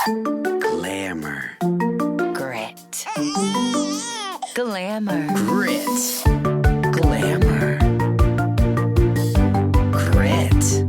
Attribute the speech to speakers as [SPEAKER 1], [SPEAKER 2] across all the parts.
[SPEAKER 1] Glamour.
[SPEAKER 2] Grit. Glamour.
[SPEAKER 1] Grit. Glamour. Grit.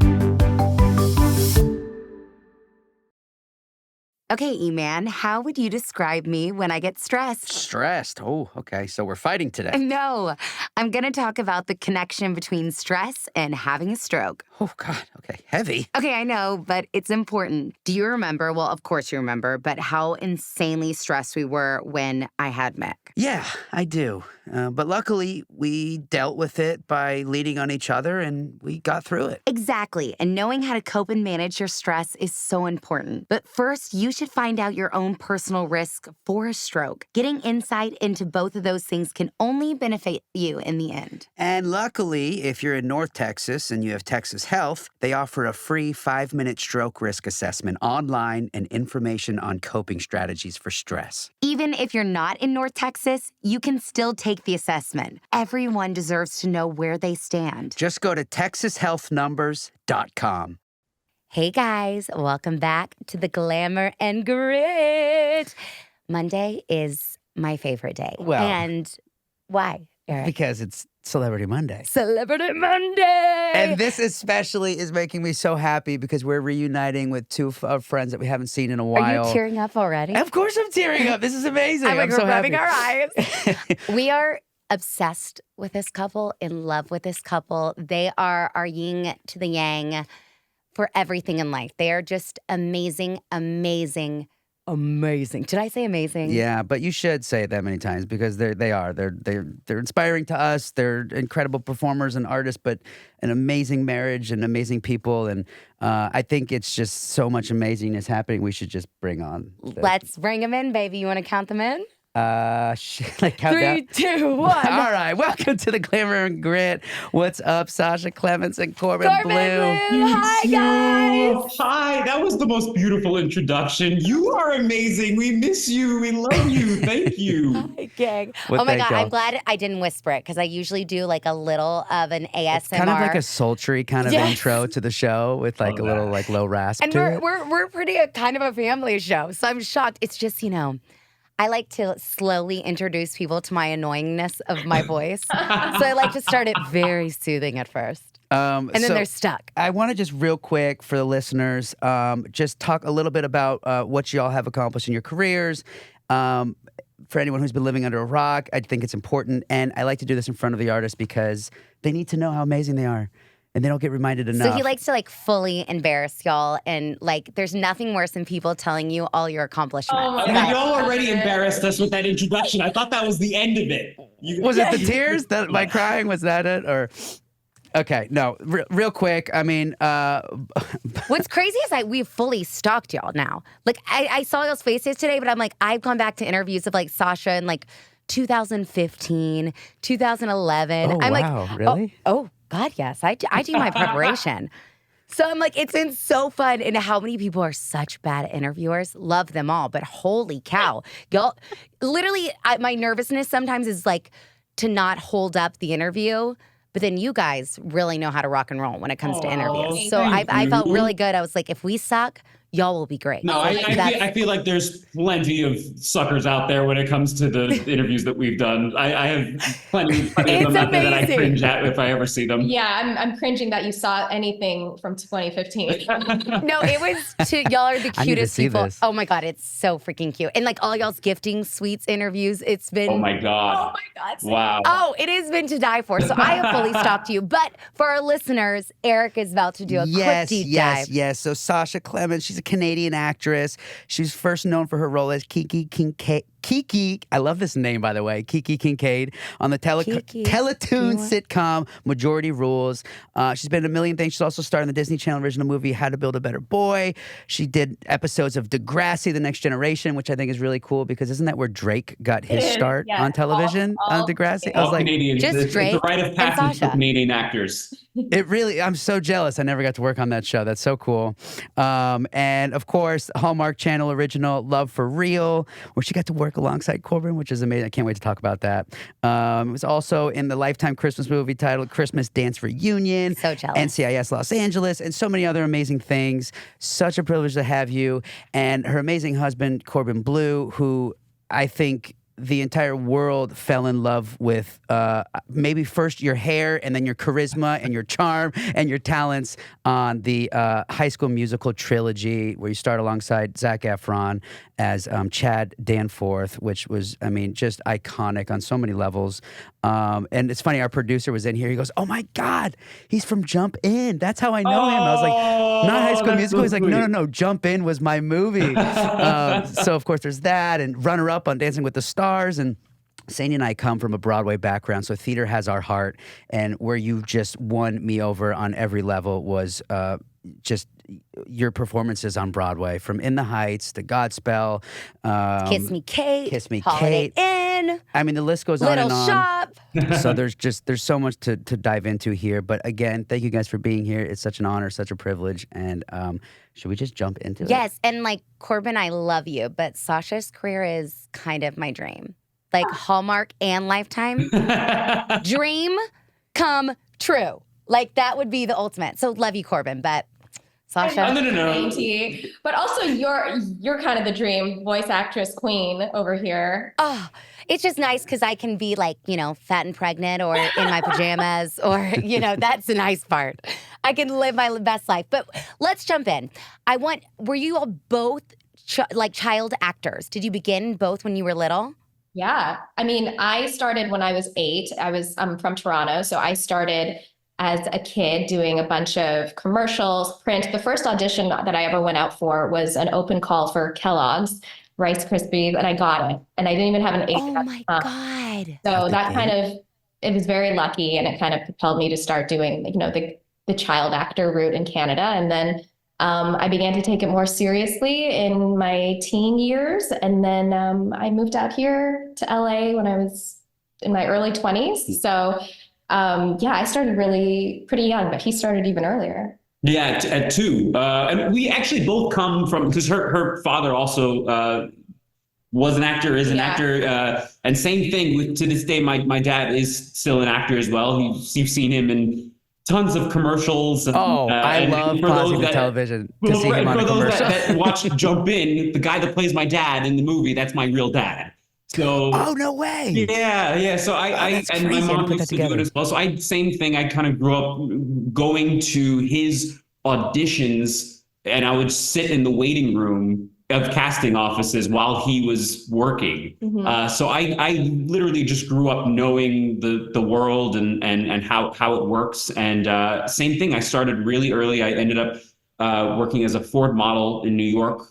[SPEAKER 2] Okay, E-Man, how would you describe me when I get stressed?
[SPEAKER 1] Stressed. Oh, okay. So we're fighting today.
[SPEAKER 2] No, I'm going to talk about the connection between stress and having a stroke.
[SPEAKER 1] Oh, God. Okay. Heavy.
[SPEAKER 2] Okay, I know, but it's important. Do you remember, well, of course you remember, but how insanely stressed we were when I had Mick?
[SPEAKER 1] Yeah, I do. But luckily, we dealt with it by leaning on each other and we got through it.
[SPEAKER 2] Exactly. And knowing how to cope and manage your stress is so important. But first, you should find out your own personal risk for a stroke. Getting insight into both of those things can only benefit you in the end.
[SPEAKER 1] And luckily, if you're in North Texas and you have Texas Health, they offer a free 5-minute stroke risk assessment online and information on coping strategies for stress.
[SPEAKER 2] Even if you're not in North Texas, you can still take the assessment. Everyone deserves to know where they stand.
[SPEAKER 1] Just go to texashealthnumbers.com.
[SPEAKER 2] Hey guys, welcome back to the Glamour and Grit. Monday is my favorite day.
[SPEAKER 1] Well,
[SPEAKER 2] and why, Eric?
[SPEAKER 1] Because it's Celebrity Monday.
[SPEAKER 2] Celebrity Monday!
[SPEAKER 1] And this especially is making me so happy because we're reuniting with two friends that we haven't seen in a while.
[SPEAKER 2] Are you tearing up already?
[SPEAKER 1] Of course I'm tearing up. This is amazing.
[SPEAKER 2] I'm
[SPEAKER 1] so
[SPEAKER 2] rubbing
[SPEAKER 1] happy.
[SPEAKER 2] our eyes. We are obsessed with this couple, in love with this couple. They are our yin to the yang for everything in life. They are just amazing, amazing, amazing. Did I say amazing?
[SPEAKER 1] Yeah, but you should say it that many times because they're inspiring to us. They're incredible performers and artists, but an amazing marriage and amazing people. And I think it's just so much amazingness happening. We should just bring on.
[SPEAKER 2] Let's bring them in, baby. You want to count them in?
[SPEAKER 1] Like
[SPEAKER 2] Three,
[SPEAKER 1] countdown.
[SPEAKER 2] 2, 1.
[SPEAKER 1] All right, welcome to the Glamour and Grit. What's up, Sasha Clements and Corbin Bleu?
[SPEAKER 2] Hi, guys.
[SPEAKER 3] Hi, that was the most beautiful introduction. You are amazing. We miss you. We love you. Thank you.
[SPEAKER 2] Hi, gang.
[SPEAKER 1] Well,
[SPEAKER 2] oh my
[SPEAKER 1] thank
[SPEAKER 2] God,
[SPEAKER 1] y'all.
[SPEAKER 2] I'm glad I didn't whisper it because I usually do like a little of an ASMR.
[SPEAKER 1] It's kind of like a sultry kind of
[SPEAKER 2] Yes.
[SPEAKER 1] intro to the show with like a little like low rasp
[SPEAKER 2] And
[SPEAKER 1] to
[SPEAKER 2] we're,
[SPEAKER 1] it.
[SPEAKER 2] we're pretty kind of a family show, so I'm shocked. It's just, I like to slowly introduce people to my annoyingness of my voice. So I like to start it very soothing at first. And then
[SPEAKER 1] so
[SPEAKER 2] they're stuck.
[SPEAKER 1] I want to just real quick for the listeners, just talk a little bit about what y'all have accomplished in your careers. For anyone who's been living under a rock, I think it's important. And I like to do this in front of the artists because they need to know how amazing they are. And they don't get reminded enough.
[SPEAKER 2] So he likes to fully embarrass y'all, and there's nothing worse than people telling you all your accomplishments.
[SPEAKER 3] Oh, y'all already embarrassed us with that introduction. I thought that was the end of it.
[SPEAKER 1] Was it the tears? My crying? Was that it? Or okay, no, real quick. I mean,
[SPEAKER 2] What's crazy is we've fully stalked y'all now. I saw y'all's faces today, but I'm I've gone back to interviews of Sasha in 2015, 2011.
[SPEAKER 1] Oh,
[SPEAKER 2] I'm
[SPEAKER 1] wow, really?
[SPEAKER 2] Oh God, yes. I do my preparation. So I'm it's been so fun. And how many people are such bad interviewers? Love them all. But holy cow. Y'all, literally, my nervousness sometimes is to not hold up the interview. But then you guys really know how to rock and roll when it comes to interviews. So I felt really good. I was if we suck, y'all will be great.
[SPEAKER 3] No, I feel like there's plenty of suckers out there when it comes to the interviews that we've done. I have plenty of them out there that I cringe at if I ever see them.
[SPEAKER 4] Yeah, I'm cringing that you saw anything from 2015.
[SPEAKER 2] No, it was y'all are the
[SPEAKER 1] I need to
[SPEAKER 2] cutest
[SPEAKER 1] see
[SPEAKER 2] people.
[SPEAKER 1] this.
[SPEAKER 2] Oh my God, it's so freaking cute. And all y'all's gifting suites interviews, it's been.
[SPEAKER 3] Oh my God. Wow.
[SPEAKER 2] Oh, it has been to die for. So I have fully stalked you. But for our listeners, Eric is about to do a quick deep dive.
[SPEAKER 1] Yes. So Sasha Clements, she's a Canadian actress. She's first known for her role as Kiki Kincaid. I love this name, by the way, Kiki Kincaid, on the Teletoon sitcom Majority Rules. She's been in a million things. She's also starred in the Disney Channel original movie How to Build a Better Boy. She did episodes of Degrassi, The Next Generation, which I think is really cool because isn't that where Drake got his start on television on Degrassi? I was
[SPEAKER 3] All Canadians.
[SPEAKER 2] Just
[SPEAKER 3] it's
[SPEAKER 2] Drake
[SPEAKER 3] a rite of
[SPEAKER 2] and
[SPEAKER 3] passage for
[SPEAKER 2] Sasha.
[SPEAKER 3] Canadian actors.
[SPEAKER 1] It really, I'm so jealous. I never got to work on that show. That's so cool. And of course, Hallmark Channel original Love for Real, where she got to work Hallmark alongside Corbin, which is amazing. I can't wait to talk about that. It was also in the Lifetime Christmas movie titled Christmas Dance Reunion.
[SPEAKER 2] So jealous.
[SPEAKER 1] NCIS Los Angeles, and so many other amazing things. Such a privilege to have you. And her amazing husband, Corbin Bleu, who I think the entire world fell in love with maybe first your hair and then your charisma and your charm and your talents on the High School Musical trilogy, where you start alongside Zac Efron as Chad Danforth, which was, I mean, just iconic on so many levels. And it's funny, our producer was in here. He goes, "Oh my God, he's from Jump In. That's how I know him." I was like, "Not High School Musical." He's like, "No. Jump In was my movie." So of course there's that, and runner up on Dancing with the Stars. And Sandy and I come from a Broadway background, so theater has our heart. And where you just won me over on every level was just your performances on Broadway, from In the Heights to Godspell,
[SPEAKER 2] Kiss Me Kate,
[SPEAKER 1] Holiday
[SPEAKER 2] Inn.
[SPEAKER 1] I mean, the list goes on
[SPEAKER 2] Little
[SPEAKER 1] and on.
[SPEAKER 2] Shop.
[SPEAKER 1] So there's so much to dive into here. But again, thank you guys for being here. It's such an honor, such a privilege. And should we just jump into it?
[SPEAKER 2] Yes, and like Corbin, I love you, but Sasha's career is kind of my dream. Like Hallmark and Lifetime. Dream come true. Like that would be the ultimate. So love you, Corbin, but Sasha.
[SPEAKER 3] No.
[SPEAKER 4] But also you're kind of the dream voice actress queen over here.
[SPEAKER 2] Oh, it's just nice because I can be like, fat and pregnant or in my pajamas or, that's the nice part. I can live my best life. But let's jump in. Were you all both child actors? Did you begin both when you were little?
[SPEAKER 4] Yeah. I mean, I started when I was 8. I'm from Toronto. So I started as a kid doing a bunch of commercials, print. The first audition that I ever went out for was an open call for Kellogg's Rice Krispies, and I got it. And I didn't even have an agent.
[SPEAKER 2] Oh my God.
[SPEAKER 4] So that it was very lucky, and it kind of propelled me to start doing, the child actor route in Canada. And then I began to take it more seriously in my teen years. And then I moved out here to LA when I was in my early 20s. So I started really pretty young, but he started even earlier.
[SPEAKER 3] Yeah, at 2. And we actually both come from, because her father also was an actor, is an actor. And same thing, to this day, my dad is still an actor as well. You've seen him in tons of commercials.
[SPEAKER 1] I love pausing the television to see him on a commercial.
[SPEAKER 3] For those that watch Jump In, the guy that plays my dad in the movie, that's my real dad. So,
[SPEAKER 1] oh, no way.
[SPEAKER 3] Yeah. So I and my mom used to do it as well. So same thing. I kind of grew up going to his auditions, and I would sit in the waiting room of casting offices while he was working. Mm-hmm. So I literally just grew up knowing the world and how it works. And same thing. I started really early. I ended up working as a Ford model in New York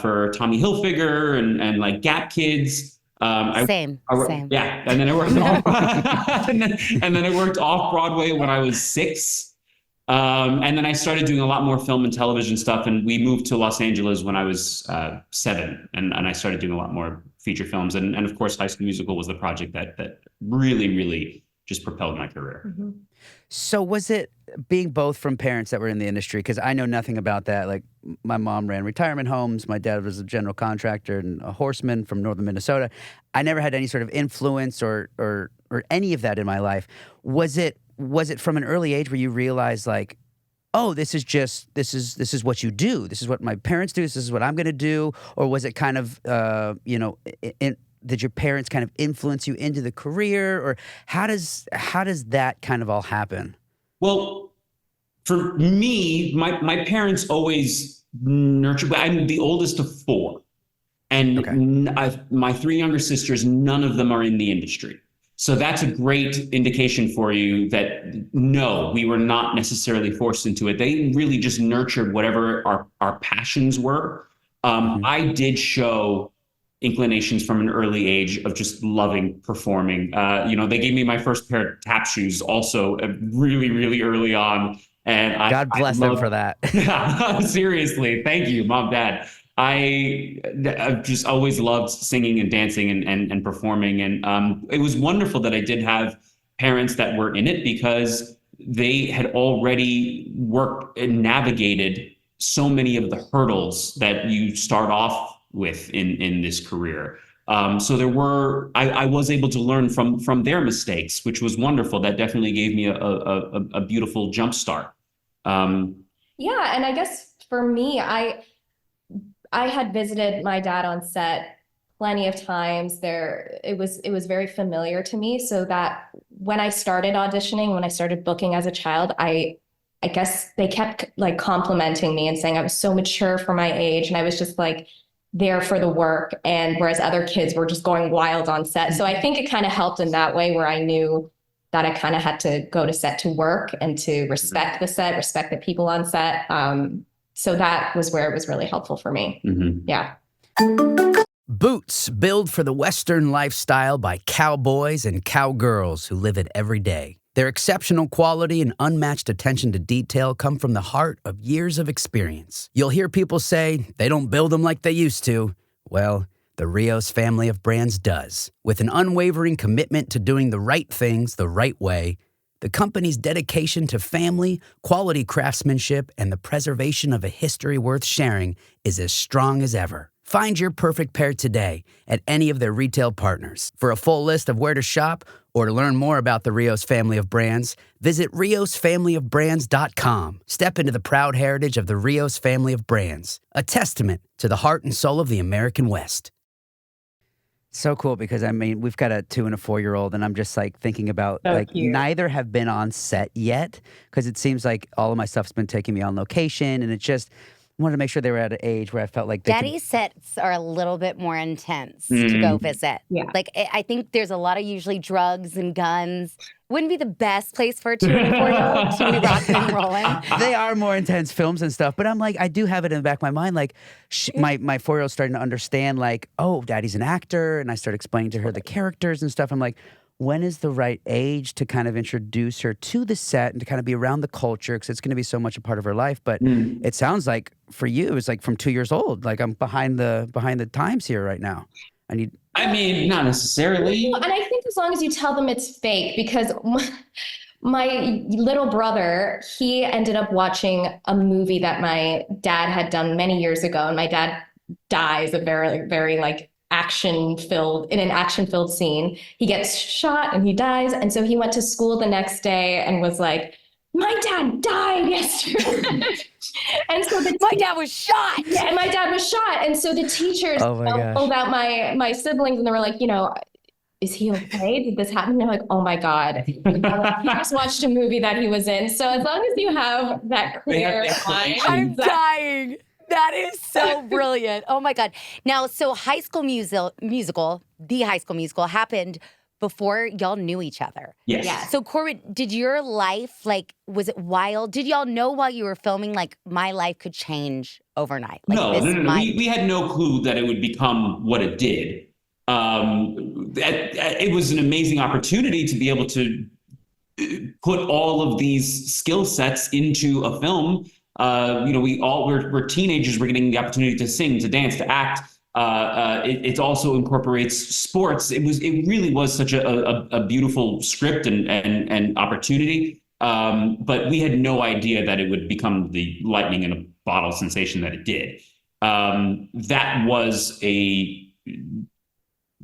[SPEAKER 3] for Tommy Hilfiger and like Gap Kids.
[SPEAKER 2] Same.
[SPEAKER 3] Yeah, and then I worked and then I worked off Broadway when I was 6, and then I started doing a lot more film and television stuff. And we moved to Los Angeles when I was 7, and I started doing a lot more feature films. And of course, High School Musical was the project that really just propelled my career.
[SPEAKER 4] Mm-hmm.
[SPEAKER 1] So was it being both from parents that were in the industry? Because I know nothing about that. Like, my mom ran retirement homes. My dad was a general contractor and a horseman from northern Minnesota. I never had any sort of influence or any of that in my life. Was it from an early age where you realized, like, oh, this is what you do. This is what my parents do. This is what I'm going to do. Or was it kind of, did your parents kind of influence you into the career, or how does that kind of all happen?
[SPEAKER 3] Well, for me, my parents always nurtured. I'm the oldest of 4, and my 3 younger sisters, none of them are in the industry. So that's a great indication for you that no, we were not necessarily forced into it. They really just nurtured whatever our passions were. I did show inclinations from an early age of just loving performing. They gave me my first pair of tap shoes also really early on. And
[SPEAKER 1] God bless them for that.
[SPEAKER 3] Seriously. Thank you, Mom, Dad. I've just always loved singing and dancing and performing. And it was wonderful that I did have parents that were in it, because they had already worked and navigated so many of the hurdles that you start off with in this career. So I was able to learn from their mistakes, which was wonderful. That definitely gave me a beautiful jump start.
[SPEAKER 4] Yeah, and I guess for me, I had visited my dad on set plenty of times. It was very familiar to me, so that when I started auditioning, when I started booking as a child, I guess they kept like complimenting me and saying I was so mature for my age, and I was just like there for the work, and whereas other kids were just going wild on set. So I think it kind of helped in that way, where I knew that I kind of had to go to set to work and to respect the set, respect the people on set. So that was where it was really helpful for me.
[SPEAKER 3] Mm-hmm.
[SPEAKER 4] Yeah.
[SPEAKER 1] Boots, built for the Western lifestyle by cowboys and cowgirls who live it every day. Their exceptional quality and unmatched attention to detail come from the heart of years of experience. You'll hear people say they don't build them like they used to. Well, the Rios family of brands does. With an unwavering commitment to doing the right things the right way, the company's dedication to family, quality craftsmanship, and the preservation of a history worth sharing is as strong as ever. Find your perfect pair today at any of their retail partners. For a full list of where to shop or to learn more about the Rios family of brands, visit riosfamilyofbrands.com. Step into the proud heritage of the Rios family of brands, a testament to the heart and soul of the American West. So cool, because I mean, we've got a 2 and a 4-year-old, and I'm just like thinking about
[SPEAKER 4] cute.
[SPEAKER 1] Neither have been on set yet, because it seems like all of my stuff's been taking me on location, and it just wanted to make sure they were at an age where I felt like
[SPEAKER 2] Daddy's sets are a little bit more intense to go visit.
[SPEAKER 4] Yeah.
[SPEAKER 2] Like, I think there's a lot of usually drugs and guns. Wouldn't be the best place for a 2 and a 4-year-old to be rocking and rolling.
[SPEAKER 1] They are more intense films and stuff, but I'm like, I do have it in the back of my mind. Like, my 4-year-old's starting to understand, like, oh, Daddy's an actor, and I start explaining to her the characters and stuff. I'm like, when is the right age to kind of introduce her to the set and to kind of be around the culture, because it's going to be so much a part of her life. But it sounds like for you, it's like from 2 years old. Like, I'm behind the times here right now.
[SPEAKER 3] I mean, not necessarily.
[SPEAKER 4] And I think as long as you tell them it's fake, because my little brother, he ended up watching a movie that my dad had done many years ago, and my dad dies a very, very like in an action filled scene. He gets shot and he dies. And so he went to school the next day and was like, my dad died yesterday. And so
[SPEAKER 2] my dad was shot.
[SPEAKER 4] Yeah, and my dad was shot. And so the teachers
[SPEAKER 1] Oh my gosh.
[SPEAKER 4] told out my siblings, and they were like, is he okay? Did this happen? And they're like, oh my God. He just watched a movie that he was in. So as long as you have that clear line.
[SPEAKER 2] I'm dying. That is so brilliant. Oh my God. Now, so High School Musical, the High School Musical, happened before y'all knew each other.
[SPEAKER 3] Yes.
[SPEAKER 4] Yeah.
[SPEAKER 2] So Corbin, did your life, like, was it wild? Did y'all know while you were filming, like, my life could change overnight? Like,
[SPEAKER 3] No. We had no clue that it would become what it did. It was an amazing opportunity to be able to put all of these skill sets into a film. We're teenagers. We're getting the opportunity to sing, to dance, to act. It also incorporates sports. It really was such a beautiful script and opportunity. But we had no idea that it would become the lightning in a bottle sensation that it did. That was I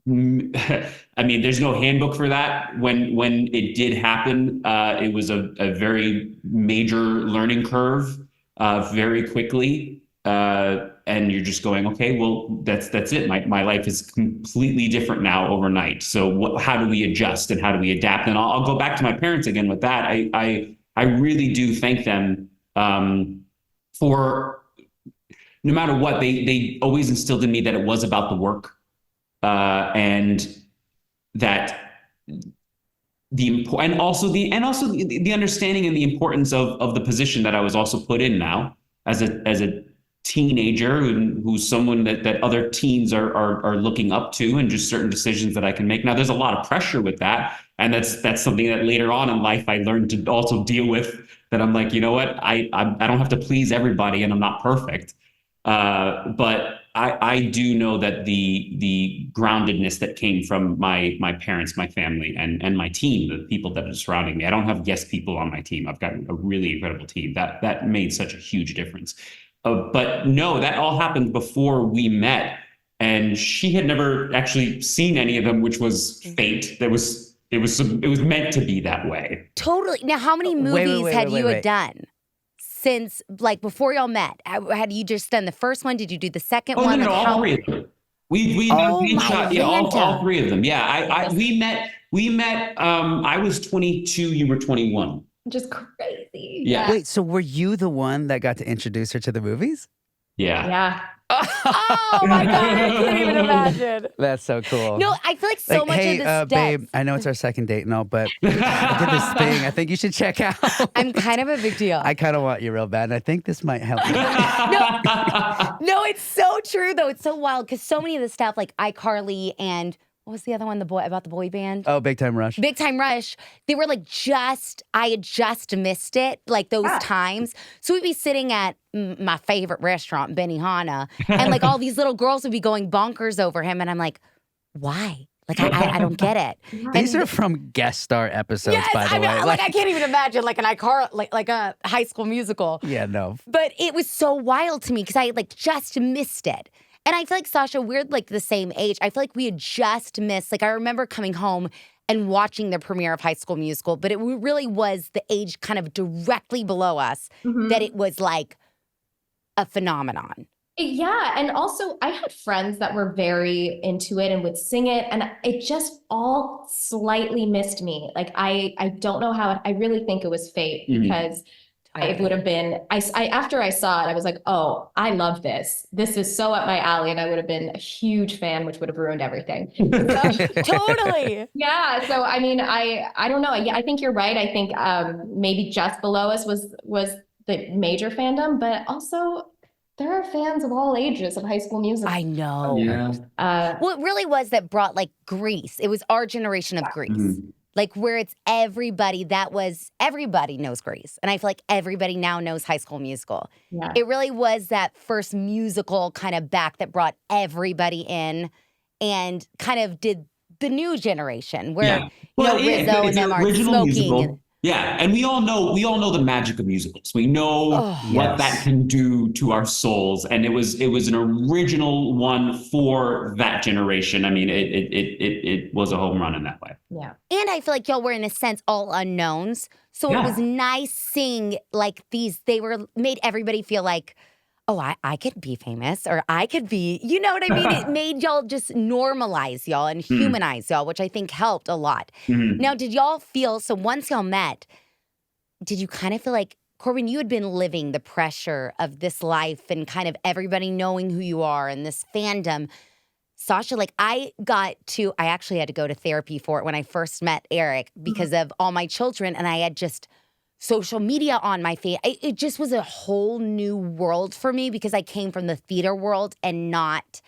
[SPEAKER 3] mean, there's no handbook for that. When it did happen, it was a very major learning curve. Very quickly, and you're just going, okay, well, that's it. My life is completely different now overnight. So how do we adjust and how do we adapt? And I'll go back to my parents again with that. I really do thank them for, no matter what, they always instilled in me that it was about the work, and that and also the understanding and the importance of the position that I was also put in now as a teenager, who's someone that other teens are looking up to, and just certain decisions that I can make. Now, there's a lot of pressure with that, and that's something that later on in life I learned to also deal with. That I'm like, you know what, I don't have to please everybody, and I'm not perfect. But I do know that the groundedness that came from my parents, my family, and my team, the people that are surrounding me. I don't have yes people on my team. I've got a really incredible team. That made such a huge difference. But no, that all happened before we met. and she had never actually seen any of them, which was fate. It was meant to be that way.
[SPEAKER 2] Totally. Now, how many movies had you done since, like, before y'all met? Had you just done the first one? Did you do the second one?
[SPEAKER 3] No,
[SPEAKER 2] like,
[SPEAKER 3] all three of them. We shot all three of them. Yeah, we met. I was 22. You were 21.
[SPEAKER 4] Just crazy.
[SPEAKER 3] Yeah.
[SPEAKER 1] Wait, so were you the one that got to introduce her to the movies?
[SPEAKER 3] Yeah.
[SPEAKER 4] Yeah.
[SPEAKER 2] Oh my God, I can't even imagine.
[SPEAKER 1] That's so cool.
[SPEAKER 2] No, I feel like so much
[SPEAKER 1] hey,
[SPEAKER 2] of this
[SPEAKER 1] babe, I know it's our second date and all, but I did this thing I think you should check out.
[SPEAKER 2] I'm kind of a big deal.
[SPEAKER 1] I kind of want you real bad, and I think this might help you.
[SPEAKER 2] No, it's so true, though. It's so wild, because so many of the stuff, like iCarly and what was the other one, about the boy band?
[SPEAKER 1] Oh, Big Time Rush.
[SPEAKER 2] Big Time Rush. They were like I had just missed it, like those times. So we'd be sitting at my favorite restaurant, Benihana, and like all these little girls would be going bonkers over him. And I'm like, why? Like, I don't get it.
[SPEAKER 1] These are from guest star episodes, by the way.
[SPEAKER 2] I can't even imagine like an iCarly, like a High School Musical.
[SPEAKER 1] Yeah, no.
[SPEAKER 2] But it was so wild to me because I like just missed it. And I feel like, Sasha, we're like the same age. I feel like we had just missed, like I remember coming home and watching the premiere of High School Musical, but it really was the age kind of directly below us that it was like a phenomenon.
[SPEAKER 4] Yeah. And also I had friends that were very into it and would sing it. And it just all slightly missed me. Like, I don't know how I really think it was fate because it would have been, after I saw it, I was like, oh, I love this. This is so up my alley. And I would have been a huge fan, which would have ruined everything.
[SPEAKER 2] Totally.
[SPEAKER 4] Yeah. So, I mean, I don't know. Yeah, I think you're right. I think maybe just below us was the major fandom, but also there are fans of all ages of High School Musical.
[SPEAKER 2] I know.
[SPEAKER 3] Yeah.
[SPEAKER 2] Well, it really was that brought like Grease. It was our generation of Grease. Like where it's everybody knows Grease. And I feel like everybody now knows High School Musical.
[SPEAKER 4] Yeah.
[SPEAKER 2] It really was that first musical kind of back that brought everybody in and kind of did the new generation where Rizzo and them are smoking.
[SPEAKER 3] Musical. Yeah, and we all know the magic of musicals. We know what that can do to our souls, and it was an original one for that generation. I mean, it was a home run in that way.
[SPEAKER 4] Yeah,
[SPEAKER 2] and I feel like y'all were in a sense all unknowns, so it was nice seeing like these. They made everybody feel like, oh, I could be famous, or I could be, you know what I mean? It made y'all just normalize y'all and humanize y'all, which I think helped a lot. Now, did y'all feel, so once y'all met, did you kind of feel like, Corbin, you had been living the pressure of this life and kind of everybody knowing who you are and this fandom. Sasha, like I actually had to go to therapy for it when I first met Eric because of all my children, and I had just social media on my feed. It just was a whole new world for me because I came from the theater world and not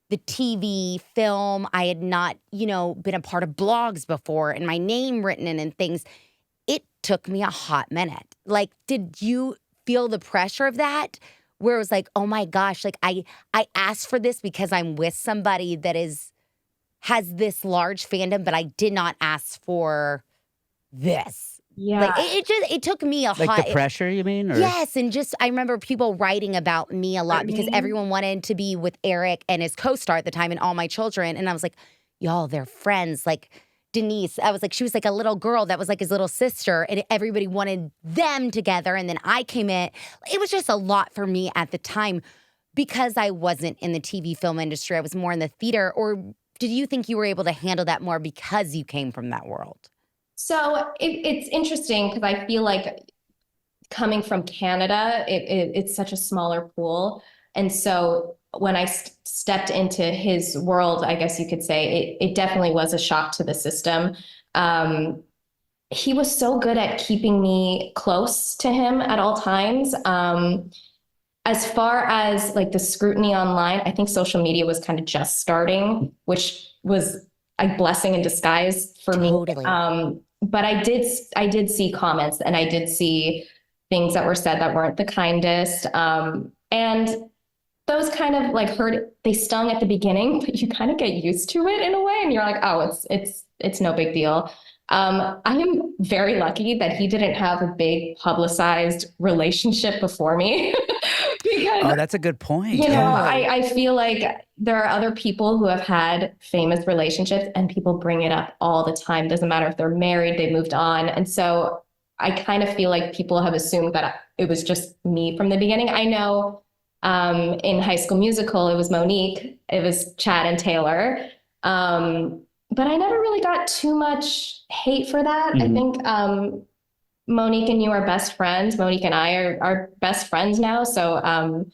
[SPEAKER 2] the TV, film. I had not, been a part of blogs before and my name written in and things. It took me a hot minute. Like, did you feel the pressure of that? Where it was like, oh my gosh, like I asked for this because I'm with somebody that has this large fandom, but I did not ask for this.
[SPEAKER 4] Yeah.
[SPEAKER 2] Like it took me a
[SPEAKER 1] like the pressure, you mean? Or?
[SPEAKER 2] Yes, and just I remember people writing about me a lot because everyone wanted to be with Eric and his co-star at the time and all my children, and I was like, y'all, they're friends. Like Denise, I was like, she was like a little girl that was like his little sister, and everybody wanted them together. And then I came in. It was just a lot for me at the time because I wasn't in the TV film industry. I was more in the theater. Or did you think you were able to handle that more because you came from that world?
[SPEAKER 4] So it's interesting because I feel like coming from Canada, it's such a smaller pool. And so when I stepped into his world, I guess you could say, it definitely was a shock to the system. He was so good at keeping me close to him at all times. As far as like the scrutiny online, I think social media was kind of just starting, which was a blessing in disguise for me. But I did see comments and I did see things that were said that weren't the kindest. And those kind of like they stung at the beginning, but you kind of get used to it in a way. And you're like, oh, it's no big deal. I am very lucky that he didn't have a big publicized relationship before me. Because,
[SPEAKER 1] Oh, that's a good point.
[SPEAKER 4] you know,
[SPEAKER 1] Yeah.
[SPEAKER 4] I feel like there are other people who have had famous relationships and people bring it up all the time. Doesn't matter if they're married, they moved on. And so I kind of feel like people have assumed that it was just me from the beginning. I know in High School Musical, it was Monique, it was Chad and Taylor. But I never really got too much hate for that. I think Monique and you are best friends. Monique and I are best friends now. So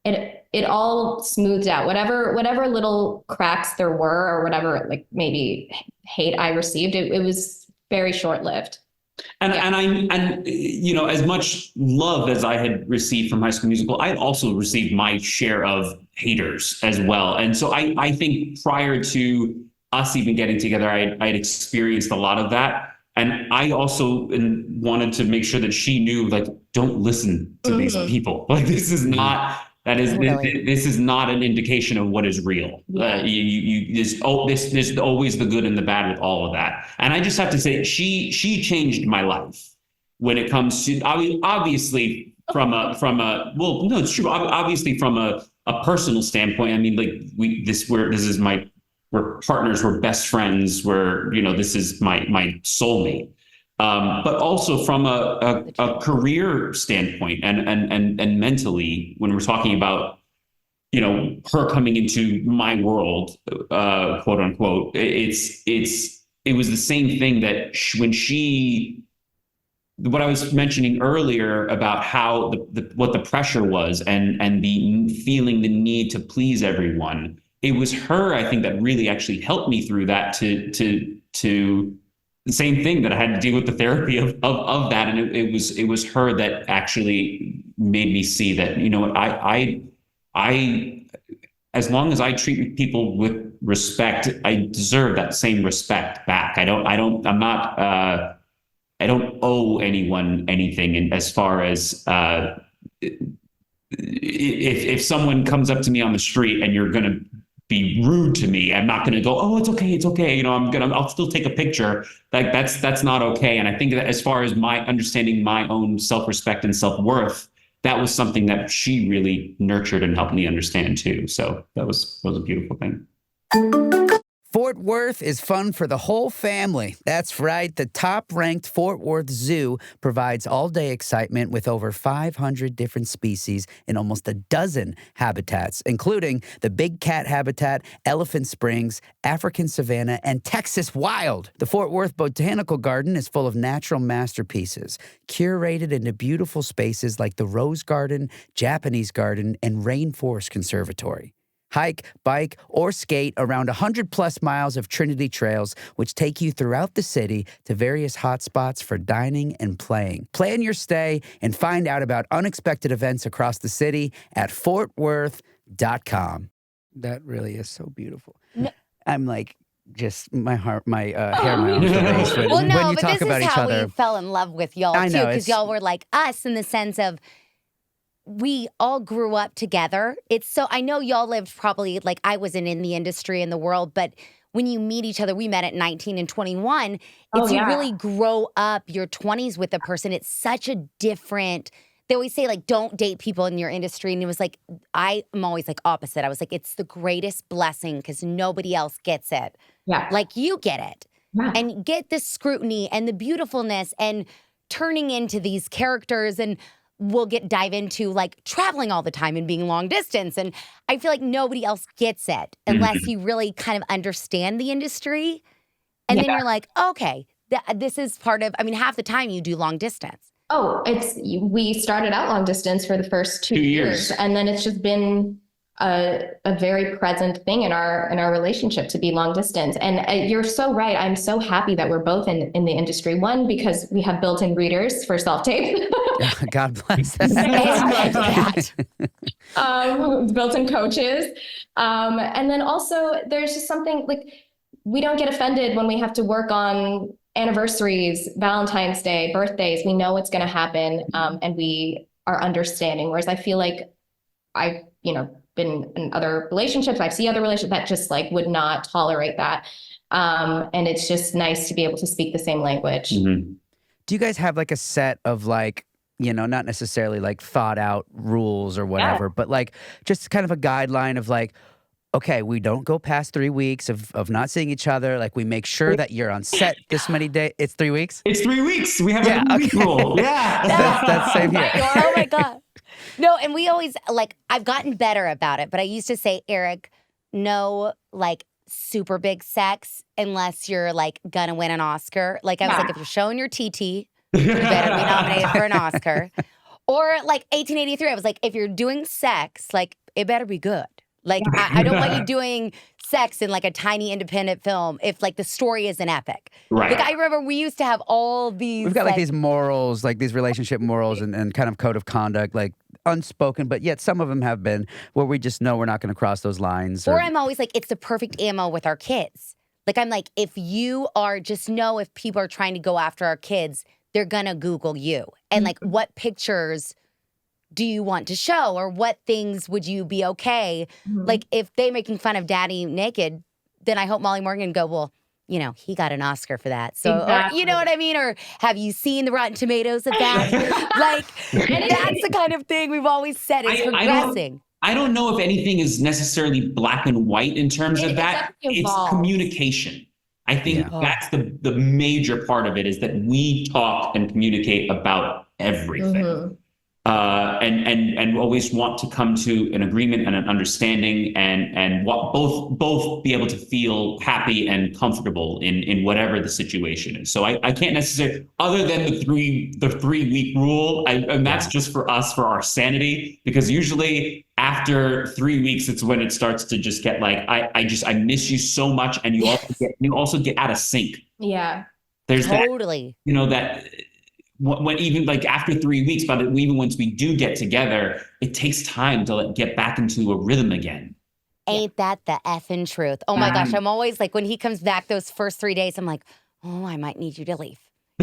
[SPEAKER 4] it all smoothed out. Whatever little cracks there were, or whatever like maybe hate I received, it was very short-lived.
[SPEAKER 3] And you know, as much love as I had received from High School Musical, I had also received my share of haters as well. And so I think prior to us even getting together, I'd experienced a lot of that. And I also wanted to make sure that she knew, like, don't listen to these people. Like, this is not, this is not an indication of what is real. There's always the good and the bad with all of that. And I just have to say, she changed my life when it comes to, obviously from a, well, no, it's true. Obviously from a personal standpoint. I mean, like we're partners, we're best friends, this is my soulmate. But also from a career standpoint and mentally, when we're talking about, her coming into my world, quote unquote, it was the same thing that what I was mentioning earlier about how what the pressure was and the feeling the need to please everyone. It was her, I think, that really actually helped me through that to the same thing that I had to deal with the therapy of that. And it was her that actually made me see that, I as long as I treat people with respect, I deserve that same respect back. I don't owe anyone anything. And as far as, if someone comes up to me on the street and you're going to be rude to me, I'm not going to go, oh, it's okay. I'll still take a picture. Like that's not okay. And I think that as far as my understanding my own self-respect and self-worth, that was something that she really nurtured and helped me understand too. So that was a beautiful thing.
[SPEAKER 1] Fort Worth is fun for the whole family. That's right. The top-ranked Fort Worth Zoo provides all-day excitement with over 500 different species in almost a dozen habitats, including the big cat habitat, Elephant Springs, African savanna, and Texas wild. The Fort Worth Botanical Garden is full of natural masterpieces, curated into beautiful spaces like the Rose Garden, Japanese Garden, and Rainforest Conservatory. Hike, bike, or skate around 100-plus miles of Trinity Trails, which take you throughout the city to various hotspots for dining and playing. Plan your stay and find out about unexpected events across the city at fortworth.com. That really is so beautiful. No. I'm like, just my hair, my arms are raised when you talk about each other.
[SPEAKER 2] This is how we fell in love with y'all, too, because y'all were like us in the sense of, we all grew up together. I know y'all lived probably, like I wasn't in the industry in the world, but when you meet each other, we met at 19 and 21. You really grow up your 20s with a person. It's such a different, they always say like, don't date people in your industry. And it was like, I am always like opposite. I was like, it's the greatest blessing because nobody else gets it.
[SPEAKER 4] Yeah.
[SPEAKER 2] Like you get it. Yeah. And get the scrutiny and the beautifulness and turning into these characters, and we'll dive into like traveling all the time and being long distance. And I feel like nobody else gets it unless you really kind of understand the industry. And then you're like, okay, this is part of, half the time you do long distance.
[SPEAKER 4] Oh, we started out long distance for the first 2 years. And then it's just been a very present thing in our relationship to be long distance. And you're so right. I'm so happy that we're both in the industry. One, because we have built-in readers for self-tape.
[SPEAKER 1] God bless them.
[SPEAKER 4] Built-in coaches. And then also there's just something like, we don't get offended when we have to work on anniversaries, Valentine's Day, birthdays. We know what's going to happen. And we are understanding. Whereas I feel like I've, been in other relationships, I see other relationships that just like would not tolerate that. And it's just nice to be able to speak the same language.
[SPEAKER 1] Do you guys have like a set of like you know, not necessarily like thought out rules or whatever, but like just kind of a guideline of like, okay, we don't go past 3 weeks of not seeing each other. Like we make sure that you're on set this many days. It's 3 weeks?
[SPEAKER 3] It's 3 weeks. We have a 3-week rule. Yeah.
[SPEAKER 1] That's same here.
[SPEAKER 2] Oh my God. No, and we always, like, I've gotten better about it, but I used to say, Eric, no, like, super big sex unless you're, like, gonna win an Oscar. Like, I was like, if you're showing your TT, you better be nominated for an Oscar. Or, like, 1883, I was like, if you're doing sex, like, it better be good. Like, I don't want you doing sex in, like, a tiny independent film if, like, the story isn't epic.
[SPEAKER 3] Right.
[SPEAKER 2] Like, I remember we used to have all these...
[SPEAKER 1] We've got, like these morals, like, these relationship morals and kind of code of conduct, like, unspoken, but yet some of them have been where we just know we're not going to cross those lines.
[SPEAKER 2] Or I'm always like, it's the perfect ammo with our kids. Like, I'm like, if you are... Just know if people are trying to go after our kids, they're going to Google you. And, like, what pictures... do you want to show, or what things would you be okay? Like, if they making fun of daddy naked, then I hope Molly Morgan go, well, you know, he got an Oscar for that. So, or, you know what I mean? Or have you seen the Rotten Tomatoes of that? Like, that's the kind of thing we've always said is progressing.
[SPEAKER 3] I don't know if anything is necessarily black and white in terms of that. It's communication. I think that's the major part of it, is that we talk and communicate about everything. And always want to come to an agreement and an understanding, and what both be able to feel happy and comfortable in whatever the situation is. So I can't necessarily, other than the 3-week rule, and that's just for us, for our sanity, because usually after 3 weeks, it's when it starts to just get like, I miss you so much, and you also get out of sync.
[SPEAKER 4] Yeah.
[SPEAKER 3] There's
[SPEAKER 2] totally.
[SPEAKER 3] That, you know, that. When even like after 3 weeks, but even once we do get together, it takes time to get back into a rhythm again.
[SPEAKER 2] Ain't that the effing truth? Oh my gosh, I'm always like, when he comes back those first 3 days, I'm like, oh, I might need you to leave.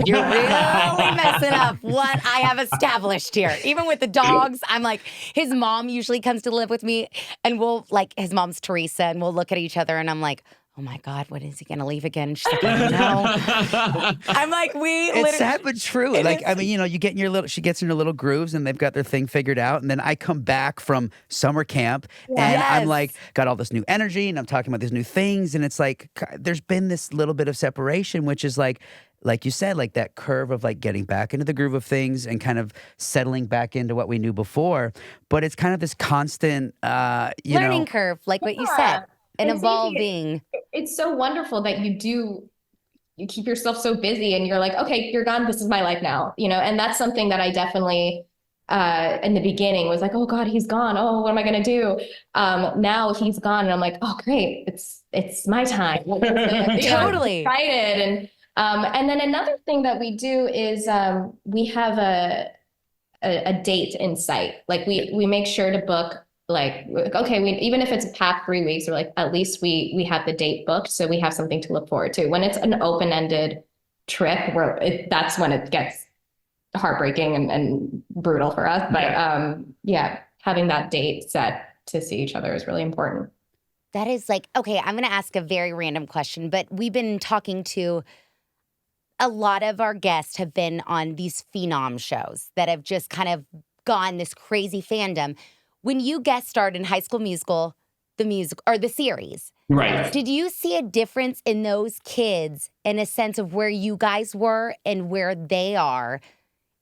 [SPEAKER 2] You're really messing up what I have established here. Even with the dogs, I'm like, his mom usually comes to live with me, and we'll, like, his mom's Teresa, and we'll look at each other, and I'm like, oh my God, when is he going to leave again? And she's like, I don't know. I'm like,
[SPEAKER 1] it's sad but true. Like, I mean, you know, you get in your she gets in her little grooves, and they've got their thing figured out. And then I come back from summer camp, and I'm like, got all this new energy, and I'm talking about these new things. And it's like, there's been this little bit of separation, which is like you said, like that curve of like getting back into the groove of things and kind of settling back into what we knew before. But it's kind of this constant,
[SPEAKER 2] learning curve, like what you said. And evolving.
[SPEAKER 4] It's so wonderful that you keep yourself so busy, and you're like, okay, you're gone. This is my life now, you know? And that's something that I definitely, in the beginning was like, oh God, he's gone. Oh, what am I going to do? Now he's gone, and I'm like, oh great. It's my time.
[SPEAKER 2] Totally
[SPEAKER 4] excited. And then another thing that we do is, we have a date in sight. Like we make sure to book, like, okay, even if it's past 3 weeks, or like, at least we have the date booked, so we have something to look forward to. When it's an open-ended trip, that's when it gets heartbreaking and brutal for us. But having that date set to see each other is really important.
[SPEAKER 2] That is like, okay, I'm going to ask a very random question, but we've been talking to a lot of our guests have been on these phenom shows that have just kind of gone this crazy fandom. When you guest starred in High School Musical, the music or the series,
[SPEAKER 3] right?
[SPEAKER 2] Did you see a difference in those kids in a sense of where you guys were and where they are,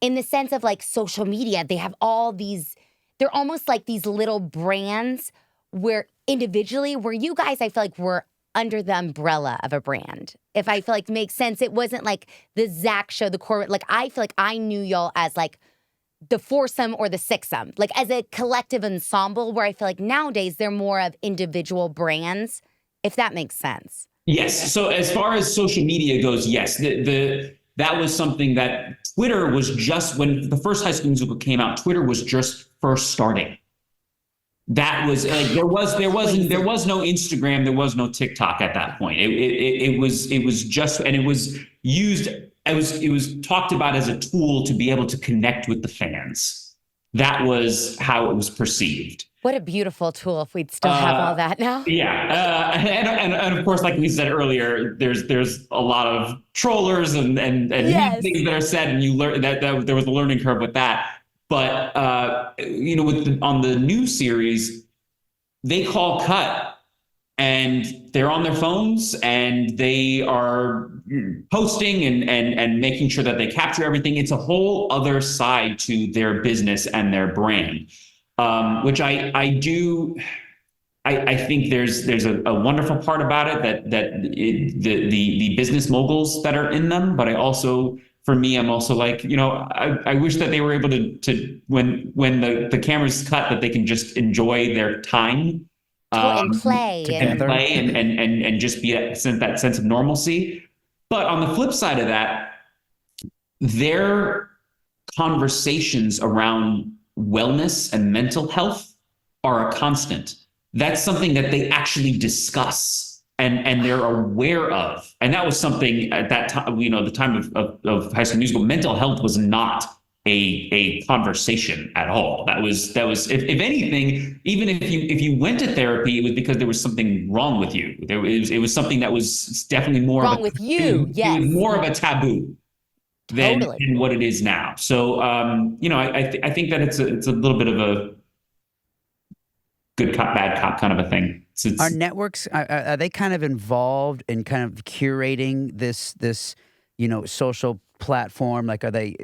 [SPEAKER 2] in the sense of like social media? They have all these, they're almost like these little brands where individually, where you guys, I feel like, were under the umbrella of a brand. If I feel like makes sense, it wasn't like the Zach show, the Corbin. Like, I feel like I knew y'all as like the foursome or the sixsome, like as a collective ensemble, where I feel like nowadays they're more of individual brands, if that makes sense.
[SPEAKER 3] Yes. So as far as social media goes, yes, that was something that Twitter was just, when the first High School Musical came out, Twitter was just first starting. That was like, there was no Instagram, there was no TikTok at that point. It was just, and it was used, it was talked about as a tool to be able to connect with the fans. That was how it was perceived.
[SPEAKER 2] What a beautiful tool if we'd still have all that now.
[SPEAKER 3] Yeah. And of course, like we said earlier, there's a lot of trollers and
[SPEAKER 2] Yes.
[SPEAKER 3] things that are said, and you learn that there was a learning curve with that. But on the new series, they call cut and they're on their phones and they are posting and making sure that they capture everything. It's a whole other side to their business and their brand, which I think there's a wonderful part about it the business moguls that are in them, but for me, I'm also like, I wish that they were able to when the cameras cut, that they can just enjoy their time
[SPEAKER 2] and play
[SPEAKER 3] and just be that sense of normalcy. But on the flip side of that, their conversations around wellness and mental health are a constant. That's something that they actually discuss and they're aware of. And that was something at that time, the time of High School Musical, mental health was not a conversation at all. That was if anything, even if you went to therapy, it was because there was something wrong with you. It was something that was definitely more
[SPEAKER 2] wrong
[SPEAKER 3] of a
[SPEAKER 2] with you. Yes.
[SPEAKER 3] It was more of a taboo than what it is now. So I think that it's a little bit of a good cop, bad cop kind of a thing.
[SPEAKER 1] Are networks, are they kind of involved in kind of curating this social platform? Like, are they,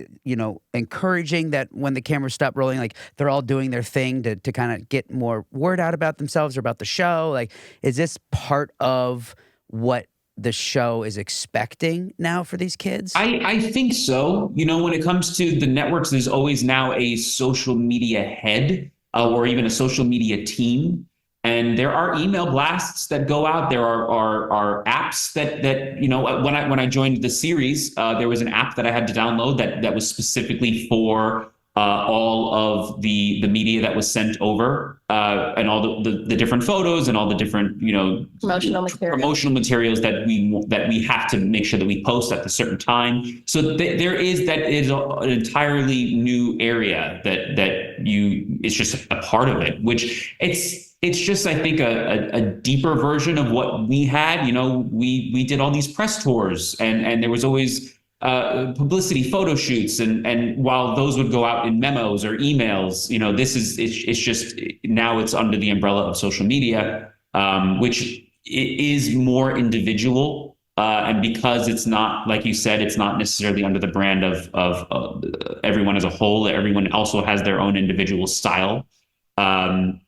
[SPEAKER 1] encouraging that when the cameras stop rolling, like they're all doing their thing to kind of get more word out about themselves or about the show? Like, is this part of what the show is expecting now for these kids?
[SPEAKER 3] I think so. When it comes to the networks, there's always now a social media head or even a social media team. And there are email blasts that go out. There are apps that when I joined the series, there was an app that I had to download that was specifically for all of the media that was sent over and all the different photos and all the different promotional materials that we have to make sure that we post at a certain time. So there is an entirely new area it's just a part of it, which it's just, I think, a deeper version of what we had. We did all these press tours and there was always publicity photo shoots. And while those would go out in memos or emails, it's just now it's under the umbrella of social media, which is more individual. And because it's not, like you said, it's not necessarily under the brand of everyone as a whole. Everyone also has their own individual style. I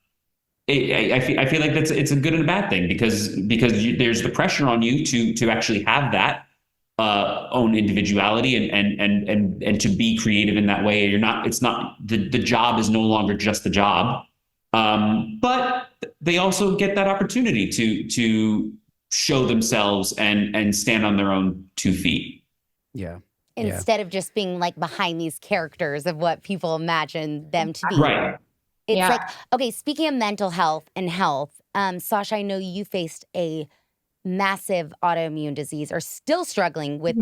[SPEAKER 3] feel like it's a good and a bad thing because there's the pressure on you to actually have that own individuality and to be creative in that way. It's not the job is no longer just the job, but they also get that opportunity to show themselves and stand on their own 2 feet.
[SPEAKER 1] Yeah.
[SPEAKER 2] Instead of just being like behind these characters of what people imagine them to be.
[SPEAKER 3] Right.
[SPEAKER 2] It's like, okay, speaking of mental health and health, Sasha, I know you faced a massive autoimmune disease or still struggling with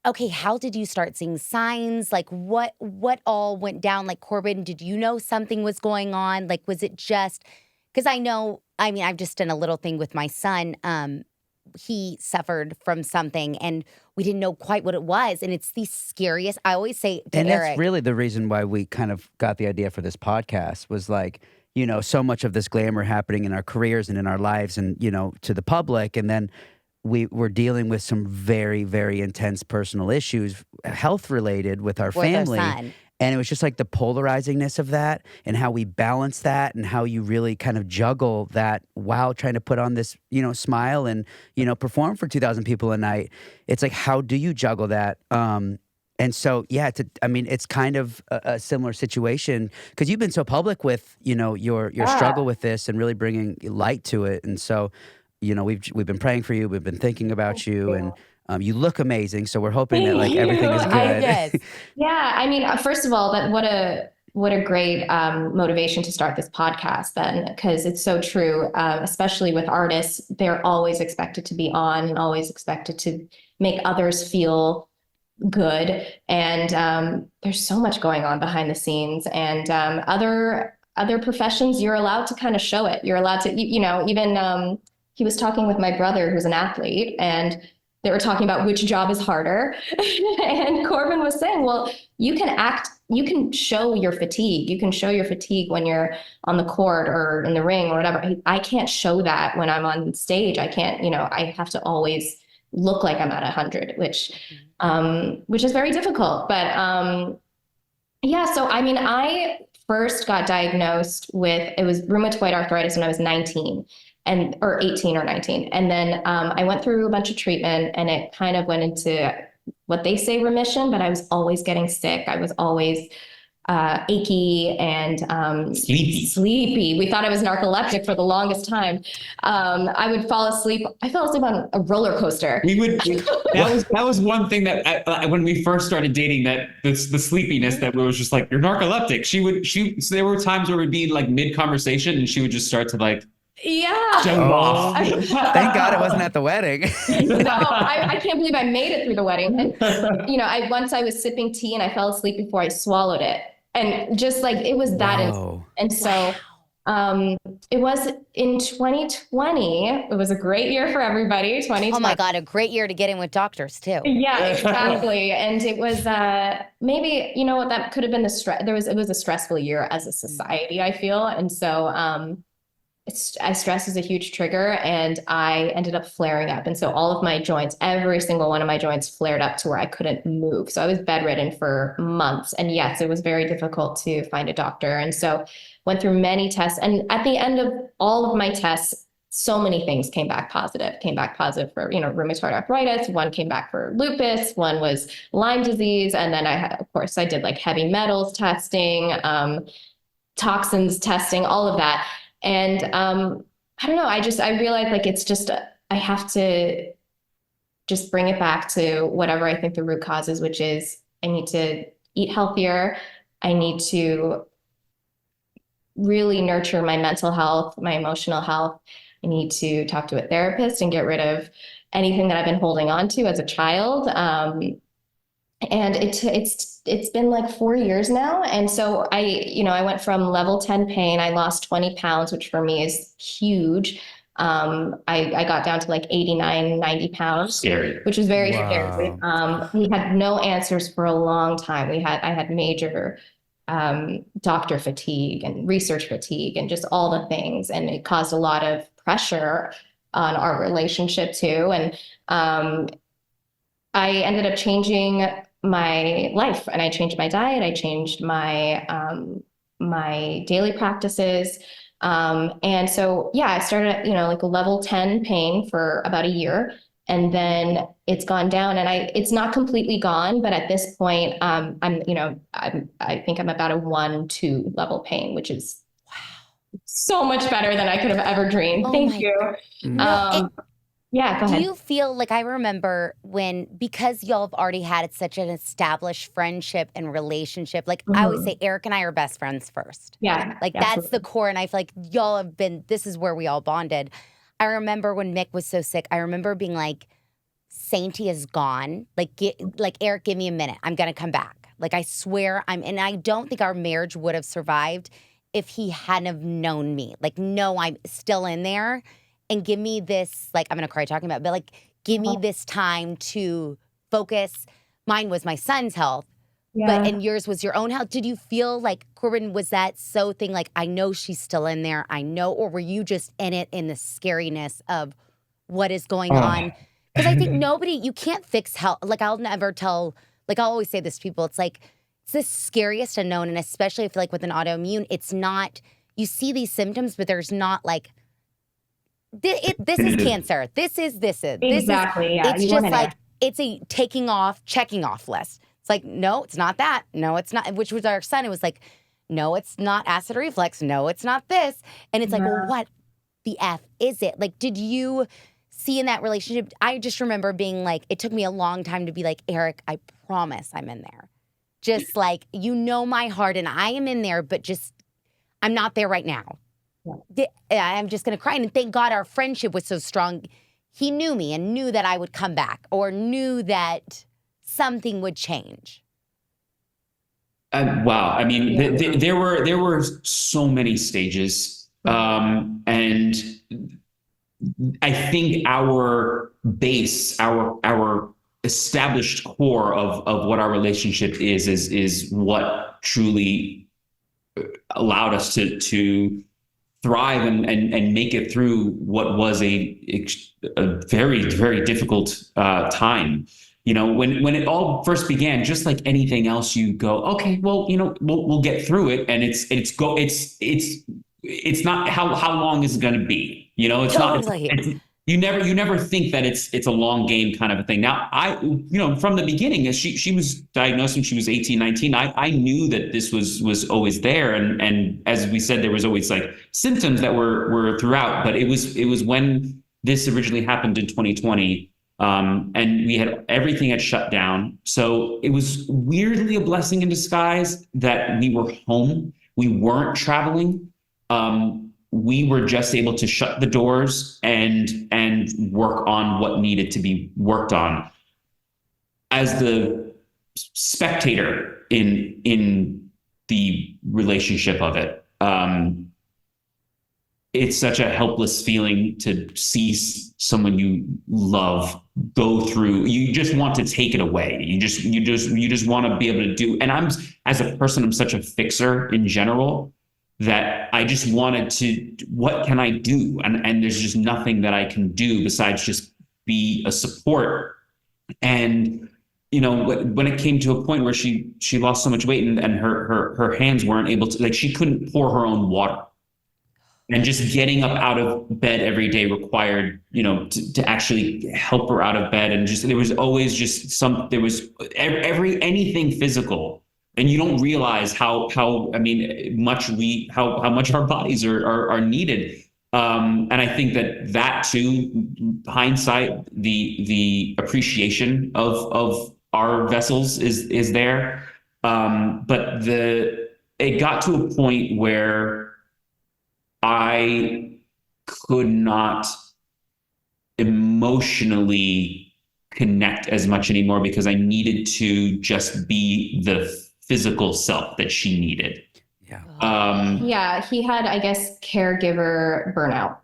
[SPEAKER 2] okay, how did you start seeing signs? Like what all went down? Like, Corbin, did you know something was going on? Like, was it just, because I've just done a little thing with my son. He suffered from something and we didn't know quite what it was. And it's the scariest. I always say to
[SPEAKER 1] Eric.
[SPEAKER 2] That's
[SPEAKER 1] that's really the reason why we kind of got the idea for this podcast was like, so much of this glamour happening in our careers and in our lives and, to the public. And then we were dealing with some very, very intense personal issues, health related with our family.
[SPEAKER 2] Our son.
[SPEAKER 1] And it was just like the polarizingness of that and how we balance that and how you really kind of juggle that while trying to put on this, smile and, perform for 2,000 people a night. It's like, how do you juggle that? And so, it's kind of a similar situation because you've been so public with, your struggle with this and really bringing light to it. And so, we've been praying for you. We've been thinking about you and you look amazing. So we're hoping that like everything is good.
[SPEAKER 4] Yeah. First of all, what a great motivation to start this podcast then, because it's so true, especially with artists. They're always expected to be on and always expected to make others feel good. And there's so much going on behind the scenes and other other professions, you're allowed to kind of show it. You're allowed to, even he was talking with my brother who's an athlete, and they were talking about which job is harder. And Corbin was saying, well, you can show your fatigue. You can show your fatigue when you're on the court or in the ring or whatever. I can't show that when I'm on stage. I can't, I have to always look like I'm at 100, which is very difficult. But yeah, so I mean, I first got diagnosed with, it was rheumatoid arthritis when I was 19 or 18 or 19. And then I went through a bunch of treatment, and it kind of went into what they say remission, but I was always getting sick. I was always achy and sleepy. We thought I was narcoleptic for the longest time. I would fall asleep. I fell asleep on a roller coaster.
[SPEAKER 3] That was one thing that when we first started dating, that the sleepiness that was just like, you're narcoleptic. There were times where we'd be like mid conversation and she would just start to like,
[SPEAKER 4] yeah.
[SPEAKER 1] Thank God it wasn't at the wedding.
[SPEAKER 4] No, I can't believe I made it through the wedding. And, once I was sipping tea and I fell asleep before I swallowed it. And just like, it was that. And so it was in 2020. It was a great year for everybody. 2020.
[SPEAKER 2] Oh my God, a great year to get in with doctors too.
[SPEAKER 4] Yeah, exactly. And it was maybe, that could have been the stress. It was a stressful year as a society, I feel. And so stress is a huge trigger, and I ended up flaring up. And so all of my joints, every single one of my joints flared up to where I couldn't move. So I was bedridden for months. And yes, it was very difficult to find a doctor. And so went through many tests. And at the end of all of my tests, so many things came back positive for, rheumatoid arthritis. One came back for lupus. One was Lyme disease. And then I did like heavy metals testing, toxins testing, all of that. And I don't know, I realized like, it's just, I have to just bring it back to whatever I think the root cause is, which is I need to eat healthier. I need to really nurture my mental health, my emotional health. I need to talk to a therapist and get rid of anything that I've been holding on to as a child. And it's been like 4 years now. And so I went from level 10 pain. I lost 20 pounds, which for me is huge. I got down to like 89, 90 pounds,
[SPEAKER 3] scary,
[SPEAKER 4] which was very scary. We had no answers for a long time. I had major doctor fatigue and research fatigue and just all the things. And it caused a lot of pressure on our relationship too. And I ended up changing my life, and I changed my diet. I changed my my daily practices. And so, yeah, I started, like a level 10 pain for about a year, and then it's gone down, and it's not completely gone, but at this point, I think I'm about a 1-2 level pain, which is so much better than I could have ever dreamed. Thank you. Yeah, go ahead.
[SPEAKER 2] Do you feel like, I remember because y'all have already had such an established friendship and relationship, like I always say, Eric and I are best friends first.
[SPEAKER 4] Yeah.
[SPEAKER 2] Like that's the core. And I feel like y'all have this is where we all bonded. I remember when Mick was so sick, I remember being like, Sainty is gone. Like Eric, give me a minute. I'm going to come back. Like, I swear and I don't think our marriage would have survived if he hadn't have known me. Like, no, I'm still in there. And give me this, like, I'm going to cry talking about it, but like, give me this time to focus. Mine was my son's health, and yours was your own health. Did you feel like, Corbin, was that thing, like, I know she's still in there, I know, or were you just in it in the scariness of what is going on? Because I think you can't fix health. Like, I'll never tell, like, I'll always say this to people, it's like, it's the scariest unknown, and especially if, like, with an autoimmune, it's not, you see these symptoms, but there's not, like, this is cancer. This is.
[SPEAKER 4] Exactly. Yeah.
[SPEAKER 2] It's just like, it's a checking off list. It's like, no, it's not that. No, it's not. Which was our son. It was like, no, it's not acid reflux. No, it's not this. And it's like, well, what the F is it? Like, did you see in that relationship? I just remember being like, it took me a long time to be like, Eric, I promise I'm in there. Just like, my heart, and I am in there, but just, I'm not there right now. I'm just going to cry. And thank God our friendship was so strong. He knew me and knew that I would come back, or knew that something would change.
[SPEAKER 3] Wow. I mean, there were so many stages. And I think our base, our established core of what our relationship is what truly allowed us to thrive and make it through what was a very, very difficult time. You know, when it all first began, just like anything else, you go, okay, well, you know, we'll get through it, and it's not how long is it going to be? You know, it's
[SPEAKER 2] Totally.
[SPEAKER 3] not. You never think that it's a long game kind of a thing. Now, from the beginning, as she was diagnosed when she was 18, 19, I knew that this was always there. And as we said, there was always like symptoms that were throughout, but it was when this originally happened in 2020. And everything had shut down. So it was weirdly a blessing in disguise that we were home. We weren't traveling. We were just able to shut the doors and work on what needed to be worked on. As the spectator in the relationship of it, it's such a helpless feeling to see someone you love go through. You just want to take it away. You just want to be able to do. And as a person, I'm such a fixer in general that I just wanted to, what can I do? And there's just nothing that I can do besides just be a support. And, you know, when it came to a point where she lost so much weight and her hands weren't able to, like, she couldn't pour her own water. And just getting up out of bed every day required, you know, to actually help her out of bed. And just, there was always just anything physical. And you don't realize how much our bodies are needed. And I think that too, hindsight, the appreciation of our vessels is there. But it got to a point where I could not emotionally connect as much anymore because I needed to just be the physical self that she needed.
[SPEAKER 4] Yeah. He had, I guess, caregiver burnout,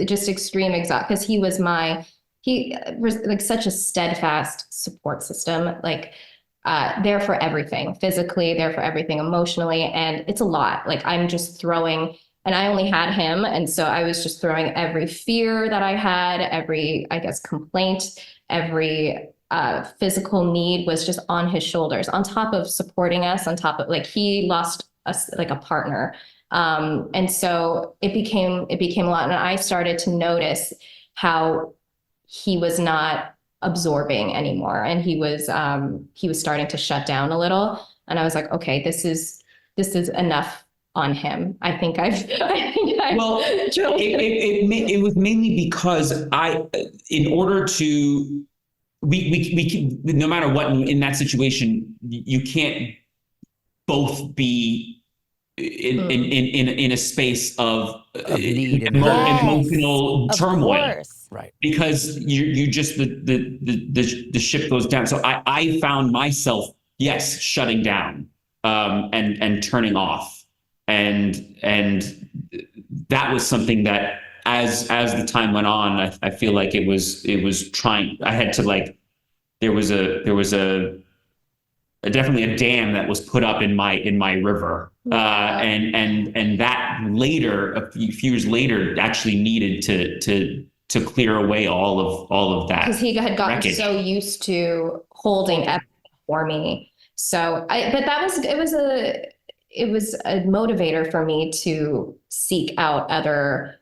[SPEAKER 4] just extreme exhaustion, because he was like such a steadfast support system, like there for everything, physically, there for everything, emotionally. And it's a lot. Like, I'm just throwing, and I only had him. And so I was just throwing every fear that I had, every, I guess, complaint, every physical need was just on his shoulders, on top of supporting us, on top of, like, he lost us like a partner. And so it became a lot. And I started to notice how he was not absorbing anymore. And he was starting to shut down a little. And I was like, okay, this is enough on him. I think I've
[SPEAKER 3] well, it was mainly because in order to, we no matter what, in that situation, you can't both be in a space of
[SPEAKER 1] need and
[SPEAKER 3] emotional turmoil,
[SPEAKER 1] right? Because
[SPEAKER 3] you just the ship goes down. So I found myself, yes, shutting down and turning off, and that was something that as the time went on, I feel like it was trying. I had to, like, there was definitely a dam that was put up in my river, and that later, a few years later, actually needed to clear away all of that,
[SPEAKER 4] because he had gotten
[SPEAKER 3] wreckage.
[SPEAKER 4] So used to holding everything for me. So it was a motivator for me to seek out other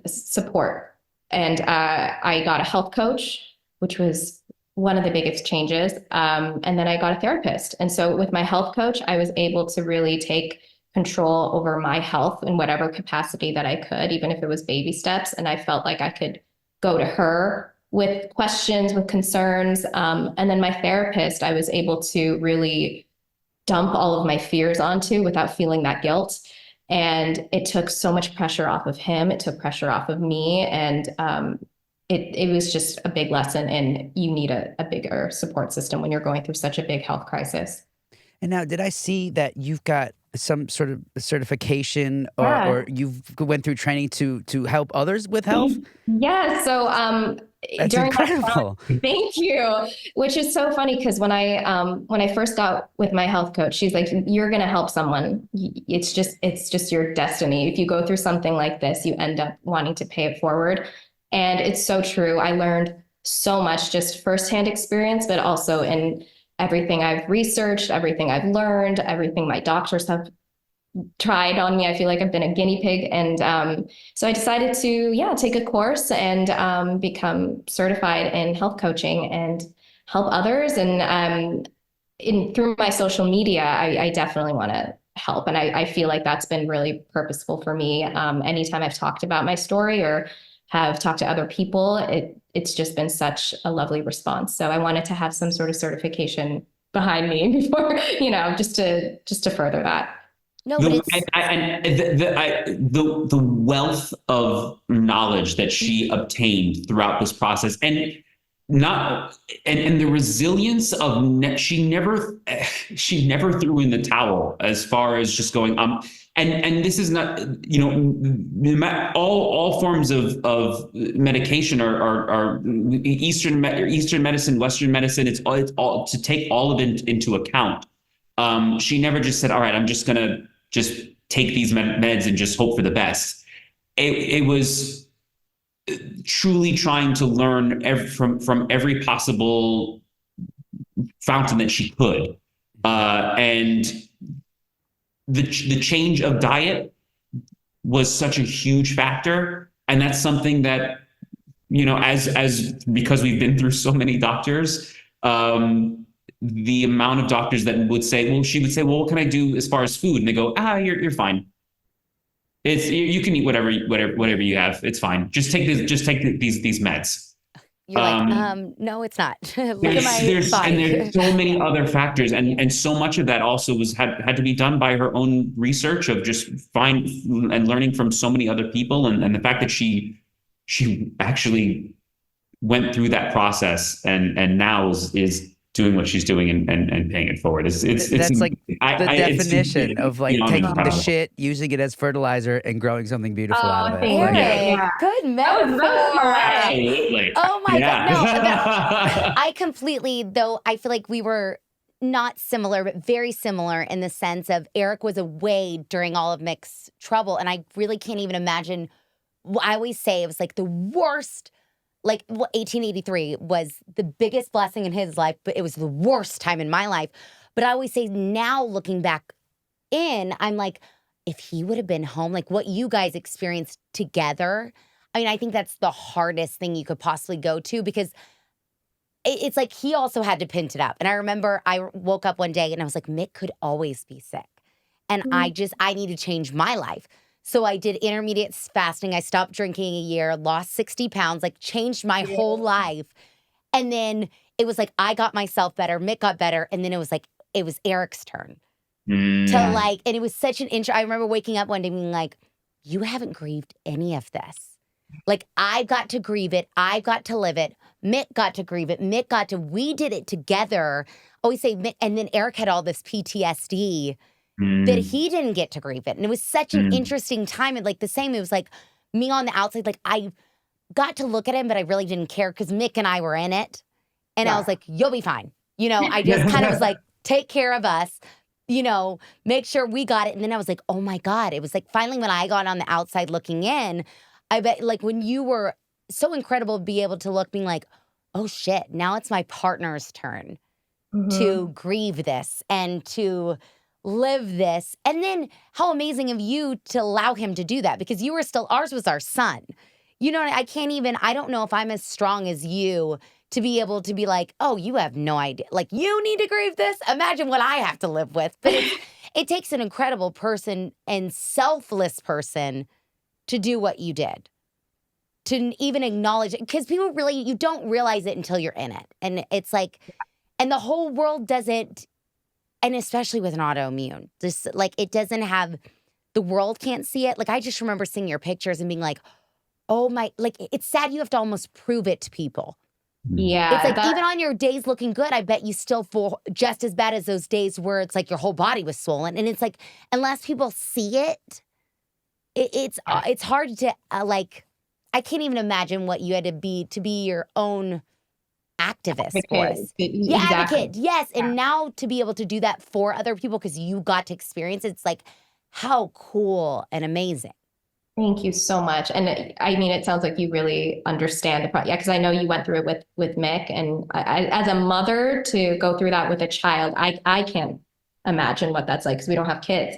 [SPEAKER 4] support, and I got a health coach, which was one of the biggest changes. And then I got a therapist. And so with my health coach, I was able to really take control over my health in whatever capacity that I could, even if it was baby steps. And I felt like I could go to her with questions, with concerns. And then my therapist, I was able to really dump all of my fears onto without feeling that guilt. And it took so much pressure off of him. It took pressure off of me. And it was just a big lesson, and you need a bigger support system when you're going through such a big health crisis.
[SPEAKER 1] And now, did I see that you've got some sort of certification
[SPEAKER 4] Yeah.
[SPEAKER 1] or you've went through training to help others with health?
[SPEAKER 4] Yeah. So
[SPEAKER 1] That's
[SPEAKER 4] during my
[SPEAKER 1] incredible.
[SPEAKER 4] thank you. Which is so funny because when I first got with my health coach, she's like, "You're going to help someone. It's just your destiny. If you go through something like this, you end up wanting to pay it forward." And it's so true. I learned so much just firsthand experience, but also in everything I've researched, everything I've learned, everything my doctors have tried on me. I feel like I've been a guinea pig. And so I decided to, take a course and become certified in health coaching and help others. And through my social media, I definitely want to help. And I feel like that's been really purposeful for me. Anytime I've talked about my story or have talked to other people, it's just been such a lovely response. So I wanted to have some sort of certification behind me before, just to further that.
[SPEAKER 2] No, but it's
[SPEAKER 3] The wealth of knowledge that she obtained throughout this process, and the resilience of she never threw in the towel as far as just going and this is not, all forms of medication are Eastern medicine, Western medicine. It's all to take all of it into account. She never just said, all right, I'm just gonna just take these meds and just hope for the best. It was truly trying to learn from every possible fountain that she could. And the change of diet was such a huge factor. And that's something that, as because we've been through so many doctors, the amount of doctors that would say, she would say, what can I do as far as food? And they go, you're fine. You can eat whatever you have. It's fine. Just take these meds.
[SPEAKER 2] You're like, no, it's not. Look at my body.
[SPEAKER 3] And there's so many other factors, and so much of that also had to be done by her own research of just and learning from so many other people, and the fact that she actually went through that process and now is doing what she's doing and paying it forward. That's
[SPEAKER 1] like the definition of like taking the shit, using it as fertilizer, and growing something beautiful out of it.
[SPEAKER 2] Eric,
[SPEAKER 4] Yeah.
[SPEAKER 2] good metaphor.
[SPEAKER 3] Absolutely.
[SPEAKER 2] Oh my God. No, I completely, though, I feel like we were not similar, but very similar in the sense of Eric was away during all of Mick's trouble. And I really can't even imagine. I always say it was like the worst. 1883 was the biggest blessing in his life, but it was the worst time in my life. But I always say now, looking back I'm like, if he would have been home, like what you guys experienced together, I mean, I think that's the hardest thing you could possibly go to, because it's like he also had to pin it up. And I remember I woke up one day and I was like, Mick could always be sick. And I need to change my life. So I did intermediate fasting. I stopped drinking a year, lost 60 pounds, changed my whole life. And then it was like, I got myself better, Mick got better. And then it was Eric's turn to and it was such an I remember waking up one day being like, you haven't grieved any of this. I've got to grieve it. I've got to live it. Mick got to grieve it. We did it together. Always say Mick, and then Eric had all this PTSD that he didn't get to grieve it. And it was such an interesting time. And the same, it was like me on the outside, I got to look at him, but I really didn't care because Mick and I were in it. And I was like, you'll be fine. I just kind of was like, take care of us, make sure we got it. And then I was like, oh my God. It was finally when I got on the outside looking in, I bet when you were so incredible to be able to look, being like, oh shit, now it's my partner's turn to grieve this and to live this. And then how amazing of you to allow him to do that, because ours was our son. I don't know if I'm as strong as you to be able to be like, oh, you have no idea. You need to grieve this. Imagine what I have to live with. But it takes an incredible person and selfless person to do what you did, to even acknowledge it. Because people really, you don't realize it until you're in it. And it's and the whole world doesn't. And especially with an autoimmune, just it doesn't have, the world can't see it. I just remember seeing your pictures and being like, oh my, it's sad you have to almost prove it to people
[SPEAKER 4] Yeah.
[SPEAKER 2] It's like even on your days looking good, I bet you still feel just as bad as those days where it's like your whole body was swollen. And it's like, unless people see it, it's hard to like, I can't even imagine what you had to be your own activist for us. Yeah,
[SPEAKER 4] Exactly.
[SPEAKER 2] advocate. Yes. And now to be able to do that for other people because you got to experience it, it's like, how cool and amazing.
[SPEAKER 4] Thank you so much. And I mean, it sounds like you really understand the project. Yeah, because I know you went through it with Mick, and as a mother to go through that with a child, I can't imagine what that's like because we don't have kids.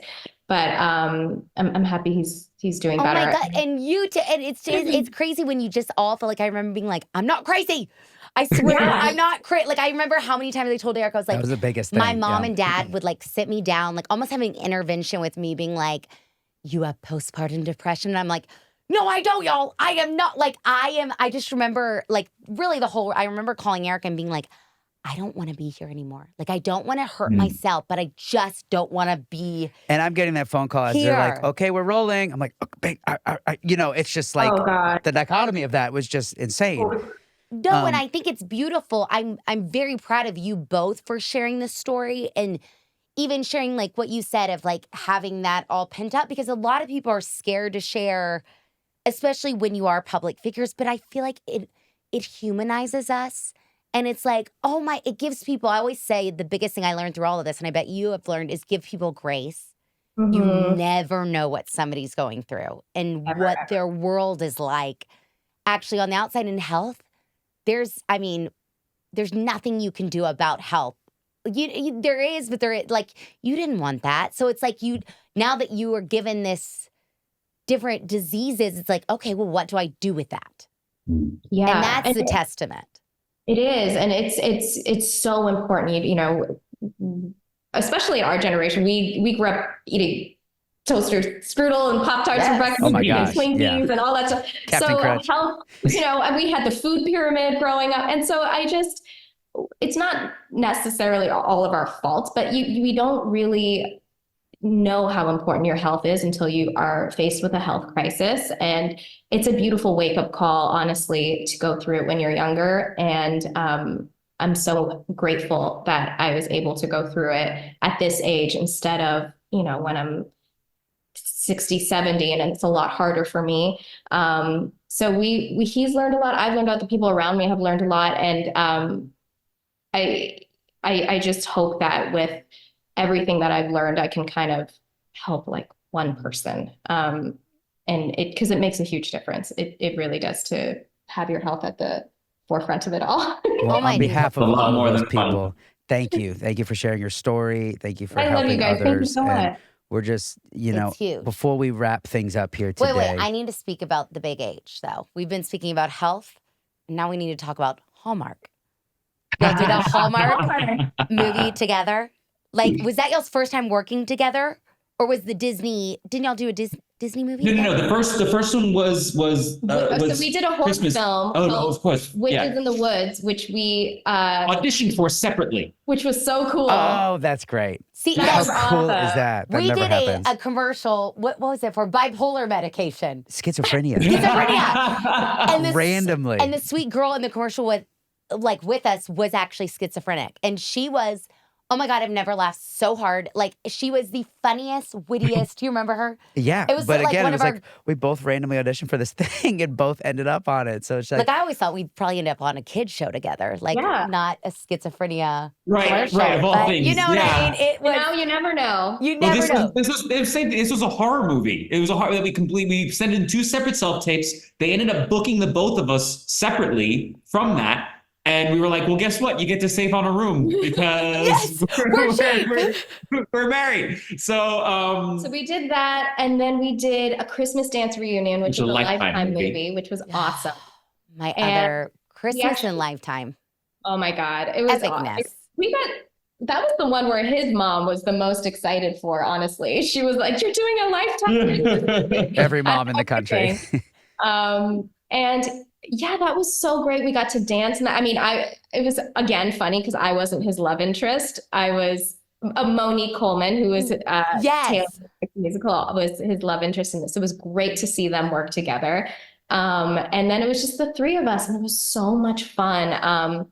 [SPEAKER 4] But I'm happy he's doing better.
[SPEAKER 2] Oh my God. And you too. And it's crazy when you just all feel like, I remember being like, I'm not crazy. I swear I'm not crazy. Like, I remember how many times I told Eric, I was like,
[SPEAKER 1] that was the biggest thing.
[SPEAKER 2] My mom and dad would like sit me down, like almost having an intervention with me, being like, you have postpartum depression. And I'm like, no, I don't, y'all. I am not. Like, I just remember like really I remember calling Eric and being like, I don't want to be here anymore. Like, I don't want to hurt myself, but I just don't want to be.
[SPEAKER 1] And I'm getting that phone call as they're like, okay, we're rolling. I'm like, okay, you know, it's just like the dichotomy of that was just insane.
[SPEAKER 2] No, and I think it's beautiful. I'm very proud of you both for sharing this story and even sharing like what you said of like having that all pent up, because a lot of people are scared to share, especially when you are public figures. But I feel like it humanizes us. And it's like, it gives people, I always say the biggest thing I learned through all of this, and I bet you have learned, is give people grace. Mm-hmm. You never know what somebody's going through and what their world is like. Actually, on the outside in health, there's nothing you can do about health. There is, but like, you didn't want that. So it's like now that you are given this different diseases, it's like, okay, well, what do I do with that? Yeah. And that's the testament.
[SPEAKER 4] It is. And it's so important, you know, especially our generation. We grew up eating toaster strudel and Pop-Tarts for breakfast and Twinkies and all that stuff.
[SPEAKER 1] Captain Crunch.
[SPEAKER 4] Health, you know, and we had the food pyramid growing up. And so it's not necessarily all of our fault, but we don't really know how important your health is until you are faced with a health crisis. And it's a beautiful wake-up call, honestly, to go through it when you're younger. And I'm so grateful that I was able to go through it at this age instead of, you know, when I'm 60, 70, and it's a lot harder for me. So he's learned a lot. I've learned a lot. The people around me have learned a lot. And I just hope that with everything that I've learned, I can kind of help like one person. And because it makes a huge difference. It really does, to have your health at the forefront of it all.
[SPEAKER 1] Well, on behalf of all of those people, thank you. Thank you for sharing your story. Thank you for helping others.
[SPEAKER 4] Thank you so much.
[SPEAKER 1] We're just, you know, before we wrap things up here today.
[SPEAKER 2] Wait, I need to speak about the big H, though. We've been speaking about health, and now we need to talk about Hallmark. Y'all did a Hallmark movie together? Like, was that y'all's first time working together? Or was the Disney, didn't y'all do a Disney movie?
[SPEAKER 3] No. The first one was
[SPEAKER 4] so we did a horror
[SPEAKER 3] Christmas
[SPEAKER 4] film.
[SPEAKER 3] Oh, no, of course.
[SPEAKER 4] Witches in the Woods, which we
[SPEAKER 3] auditioned for separately.
[SPEAKER 4] Which was so cool.
[SPEAKER 1] Oh, that's great.
[SPEAKER 2] See,
[SPEAKER 1] how cool is that? That
[SPEAKER 2] we
[SPEAKER 1] never
[SPEAKER 2] did
[SPEAKER 1] happens.
[SPEAKER 2] a commercial. What was it for? Bipolar medication.
[SPEAKER 1] Schizophrenia.
[SPEAKER 2] And
[SPEAKER 1] randomly.
[SPEAKER 2] And the sweet girl in the commercial with us was actually schizophrenic, and she was. Oh my God, I've never laughed so hard. Like, she was the funniest, wittiest. Do you remember her?
[SPEAKER 1] Yeah.
[SPEAKER 2] It was
[SPEAKER 1] but
[SPEAKER 2] like
[SPEAKER 1] again,
[SPEAKER 2] one
[SPEAKER 1] it was like we both randomly auditioned for this thing and both ended up on it. So it's like
[SPEAKER 2] I always thought we'd probably end up on a kid's show together. Like, not a schizophrenia commercial.
[SPEAKER 3] Right, of all things.
[SPEAKER 2] You know what I mean? It was,
[SPEAKER 4] you never know.
[SPEAKER 2] You never know.
[SPEAKER 3] This was a horror movie. It was a horror that we sent in 2 separate self-tapes. They ended up booking the both of us separately from that. And we were like, well, guess what? You get to save on a room because we're married. So
[SPEAKER 4] we did that. And then we did a Christmas dance reunion, which was a Lifetime movie, which was awesome.
[SPEAKER 2] My other Christmas and Lifetime.
[SPEAKER 4] Oh my God. It was awesome. That was the one where his mom was the most excited for, honestly. She was like, you're doing a Lifetime.
[SPEAKER 1] Every mom in the country.
[SPEAKER 4] And yeah, that was so great. We got to dance. And I mean, it was, again, funny because I wasn't his love interest. I was Monique Coleman, who was Taylor musical, was his love interest in this. It was great to see them work together. And then it was just the three of us, and it was so much fun.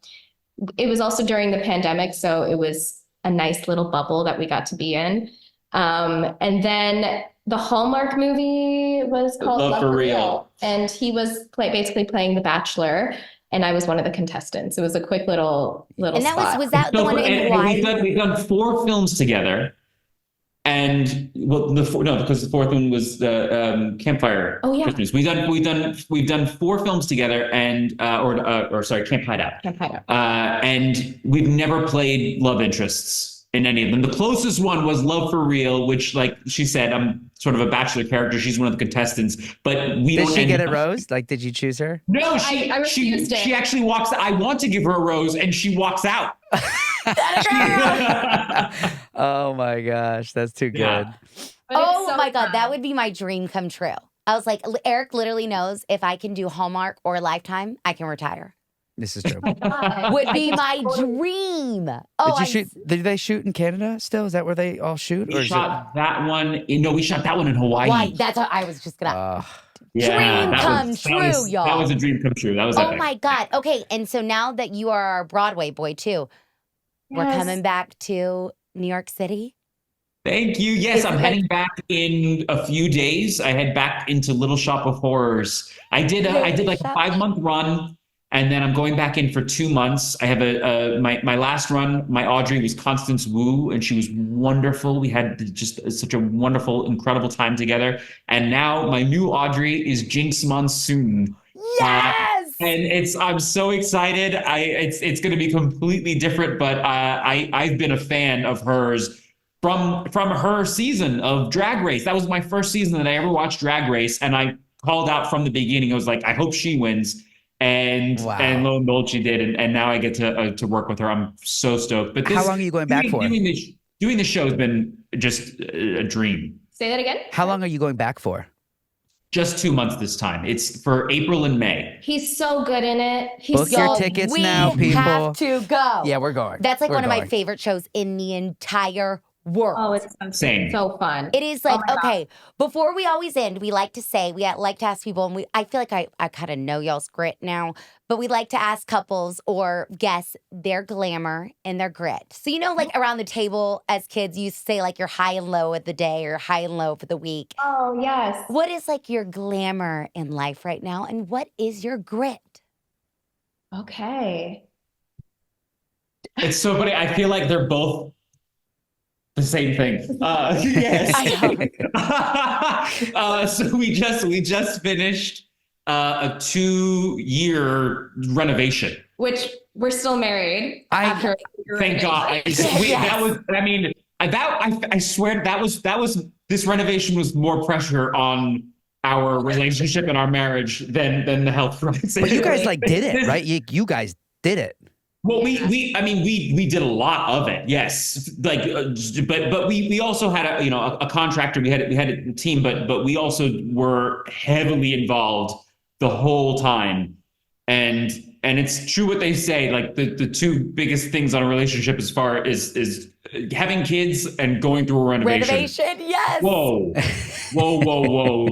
[SPEAKER 4] It was also during the pandemic, so it was a nice little bubble that we got to be in. And then the Hallmark movie was called
[SPEAKER 3] Love for Real.
[SPEAKER 4] and he was basically playing The Bachelor, and I was one of the contestants. It was a quick little
[SPEAKER 2] And that
[SPEAKER 4] spot.
[SPEAKER 2] was that the one in Hawaii?
[SPEAKER 3] We've done 4 films together. And well, because the fourth one was the Campfire Christmas. We've done 4 films together, and Camp Hideout.
[SPEAKER 4] Camp Hideout.
[SPEAKER 3] And we've never played love interests in any of them. The closest one was Love for Real, which, like she said, I'm sort of a Bachelor character. She's one of the contestants, but
[SPEAKER 1] did she get a rose? Like, did you choose her?
[SPEAKER 3] No, I refused it. She actually walks. I want to give her a rose, and she walks out.
[SPEAKER 1] Oh my gosh, that's too good.
[SPEAKER 2] Yeah. Oh my God, that would be my dream come true. I was like, Eric literally knows if I can do Hallmark or Lifetime, I can retire.
[SPEAKER 1] This is true.
[SPEAKER 2] Would be my dream. Oh,
[SPEAKER 1] Did they shoot in Canada still? Is that where they all shoot?
[SPEAKER 3] We shot that one. No, we shot that one in Hawaii.
[SPEAKER 2] Why? That's what I was just gonna.
[SPEAKER 3] Yeah,
[SPEAKER 2] dream come true, y'all.
[SPEAKER 3] That was a dream come true. That was
[SPEAKER 2] Oh
[SPEAKER 3] epic.
[SPEAKER 2] my God. Okay, and so now that you are our Broadway boy too, we're coming back to New York City.
[SPEAKER 3] Thank you. Yes, I'm heading back in a few days. I head back into Little Shop of Horrors. I did like a 5-month run, and then I'm going back in for 2 months. I have my last run. My Audrey was Constance Wu, and she was wonderful. We had just such a wonderful, incredible time together. And now my new Audrey is Jinx Monsoon.
[SPEAKER 2] Yes.
[SPEAKER 3] And I'm so excited. It's going to be completely different, but I've been a fan of hers from her season of Drag Race. That was my first season that I ever watched Drag Race, and I called out from the beginning. I was like, I hope she wins, and lo and behold, she did, and now I get to work with her. I'm so stoked. But
[SPEAKER 1] how long are you going back for?
[SPEAKER 3] Doing the show has been just a dream.
[SPEAKER 4] Say that again.
[SPEAKER 1] How long are you going back for?
[SPEAKER 3] Just 2 months this time. It's for April and May.
[SPEAKER 4] He's so good in it.
[SPEAKER 1] Book your tickets now, people.
[SPEAKER 2] We have to go.
[SPEAKER 1] Yeah, we're going.
[SPEAKER 2] That's like one of my favorite shows in the entire world.
[SPEAKER 4] Oh, it's
[SPEAKER 3] same.
[SPEAKER 4] So fun.
[SPEAKER 2] It is like, okay, before we always end, we like to say, we like to ask people, and I feel like I kind of know y'all's grit now, but we like to ask couples or guests their glamour and their grit. So, like around the table as kids, you used to say like your high and low of the day or high and low for the week.
[SPEAKER 4] Oh, yes.
[SPEAKER 2] What is like your glamour in life right now, and what is your grit?
[SPEAKER 4] Okay.
[SPEAKER 3] It's so funny. I feel like they're both the same thing. Yes. So we just finished a 2-year renovation.
[SPEAKER 4] Which we're still married.
[SPEAKER 3] Thank God. I swear this renovation was more pressure on our relationship and our marriage than the health crisis.
[SPEAKER 1] But you guys did it, right? You guys did it.
[SPEAKER 3] Well, we did a lot of it, yes. But we also had a contractor. We had a team, but we also were heavily involved the whole time. And it's true what they say. Like the 2 biggest things on a relationship as far is having kids and going through a renovation.
[SPEAKER 2] Renovation, yes.
[SPEAKER 3] Whoa.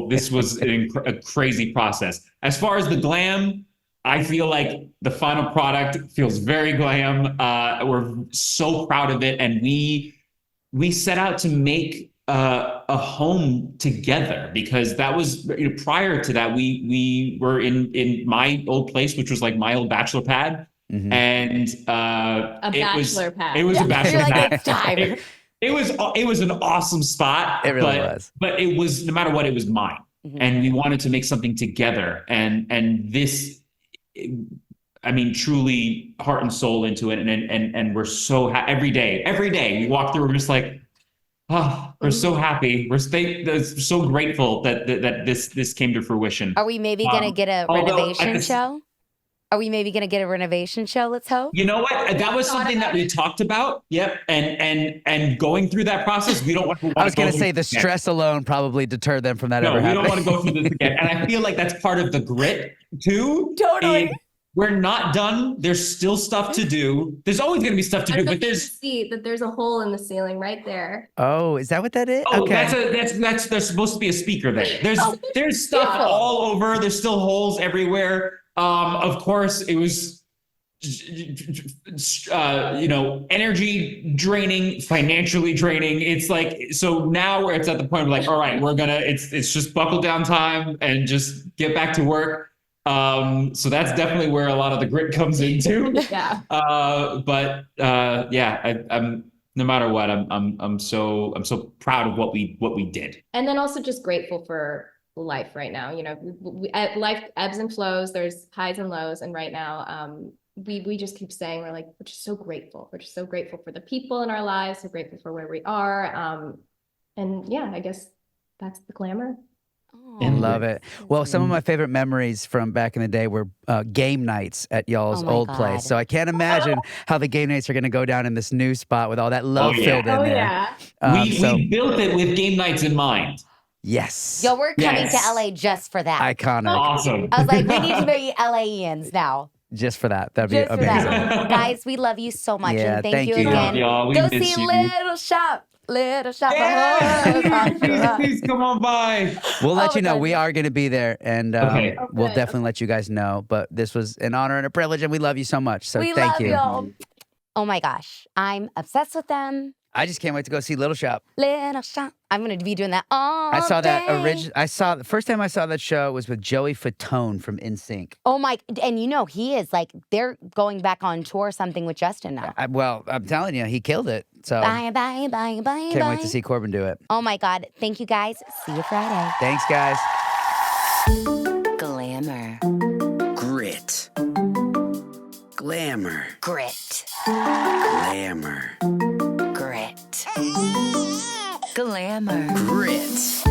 [SPEAKER 3] This was a crazy process. As far as the glam, I feel like the final product feels very glam. We're so proud of it, and we set out to make a home together, because that was prior to that we were in my old place, which was like my old bachelor pad, and
[SPEAKER 4] It was a bachelor
[SPEAKER 3] pad.
[SPEAKER 2] It's time.
[SPEAKER 3] It was an awesome spot.
[SPEAKER 1] It really was.
[SPEAKER 3] But it was, no matter what, it was mine, and we wanted to make something together, and this. Truly heart and soul into it, and we're so every day we walk through, we're just like, we're so happy, we're so grateful that this came to fruition.
[SPEAKER 2] Are we maybe gonna get a renovation show? Are we maybe gonna get a renovation show? Let's hope.
[SPEAKER 3] You know what? That was something that we talked about. Yep, and going through that process, we don't want to.
[SPEAKER 1] I was gonna say the stress alone probably deterred them from that ever happening.
[SPEAKER 3] No, we don't want to go through this again, and I feel like that's part of the grit too.
[SPEAKER 2] Totally.
[SPEAKER 3] we're not done. There's still stuff to do. There's always going to be stuff to do, but there's
[SPEAKER 4] see that there's a hole in the ceiling right there.
[SPEAKER 1] Oh, is that what that is?
[SPEAKER 3] oh,
[SPEAKER 1] Okay.
[SPEAKER 3] that's there's supposed to be a speaker there. There's stuff all over. There's still holes everywhere. Of course, it was energy draining, financially draining. It's like, so now it's at the point of like, all right, it's just buckle down time and just get back to work. So that's definitely where a lot of the grit comes into.
[SPEAKER 4] Yeah.
[SPEAKER 3] I'm no matter what, I'm so proud of what we did.
[SPEAKER 4] And then also just grateful for life right now. Life ebbs and flows. There's highs and lows, and right now, we just keep saying we're just so grateful. We're just so grateful for the people in our lives. So grateful for where we are. And yeah, I guess that's the glamour.
[SPEAKER 1] And love it. Well, some of my favorite memories from back in the day were game nights at y'all's old place. So I can't imagine how the game nights are going to go down in this new spot with all that love filled in there.
[SPEAKER 3] We built it with game nights in mind.
[SPEAKER 1] Yes.
[SPEAKER 2] Yo, we're coming to LA just for that.
[SPEAKER 1] Iconic.
[SPEAKER 3] Awesome.
[SPEAKER 2] I was like, we need to be LAians now.
[SPEAKER 1] Just for that. That'd be
[SPEAKER 2] Just for
[SPEAKER 1] amazing.
[SPEAKER 2] that. Guys, we love you so much.
[SPEAKER 1] Yeah,
[SPEAKER 2] and thank you
[SPEAKER 1] you.
[SPEAKER 2] again.
[SPEAKER 3] Y'all, we
[SPEAKER 2] Go
[SPEAKER 3] miss
[SPEAKER 2] see
[SPEAKER 3] you.
[SPEAKER 2] Little Shop. Little Shop.
[SPEAKER 3] Please come on by.
[SPEAKER 1] We'll let
[SPEAKER 2] Oh
[SPEAKER 1] you
[SPEAKER 2] my
[SPEAKER 1] know.
[SPEAKER 2] God.
[SPEAKER 1] We are going to be there, and
[SPEAKER 3] Okay.
[SPEAKER 1] we'll definitely let you guys know. But this was an honor and a privilege, and we love you so much. So
[SPEAKER 2] We
[SPEAKER 1] thank
[SPEAKER 2] love
[SPEAKER 1] you.
[SPEAKER 2] y'all. Oh my gosh. I'm obsessed with them.
[SPEAKER 1] I just can't wait to go see Little Shop.
[SPEAKER 2] Little Shop. I'm going to be doing that all
[SPEAKER 1] I saw that
[SPEAKER 2] day.
[SPEAKER 1] the first time I saw that show was with Joey Fatone from NSYNC.
[SPEAKER 2] Oh my, and he is they're going back on tour or something with Justin now.
[SPEAKER 1] I'm telling you, he killed it. So
[SPEAKER 2] Bye.
[SPEAKER 1] can't wait to see Corbin do it.
[SPEAKER 2] Oh my God. Thank you guys. See you Friday.
[SPEAKER 1] Thanks, guys.
[SPEAKER 2] Glamour.
[SPEAKER 1] Grit. Glamour.
[SPEAKER 2] Grit.
[SPEAKER 1] Glamour.
[SPEAKER 2] Grit. Glamour.
[SPEAKER 1] Grit.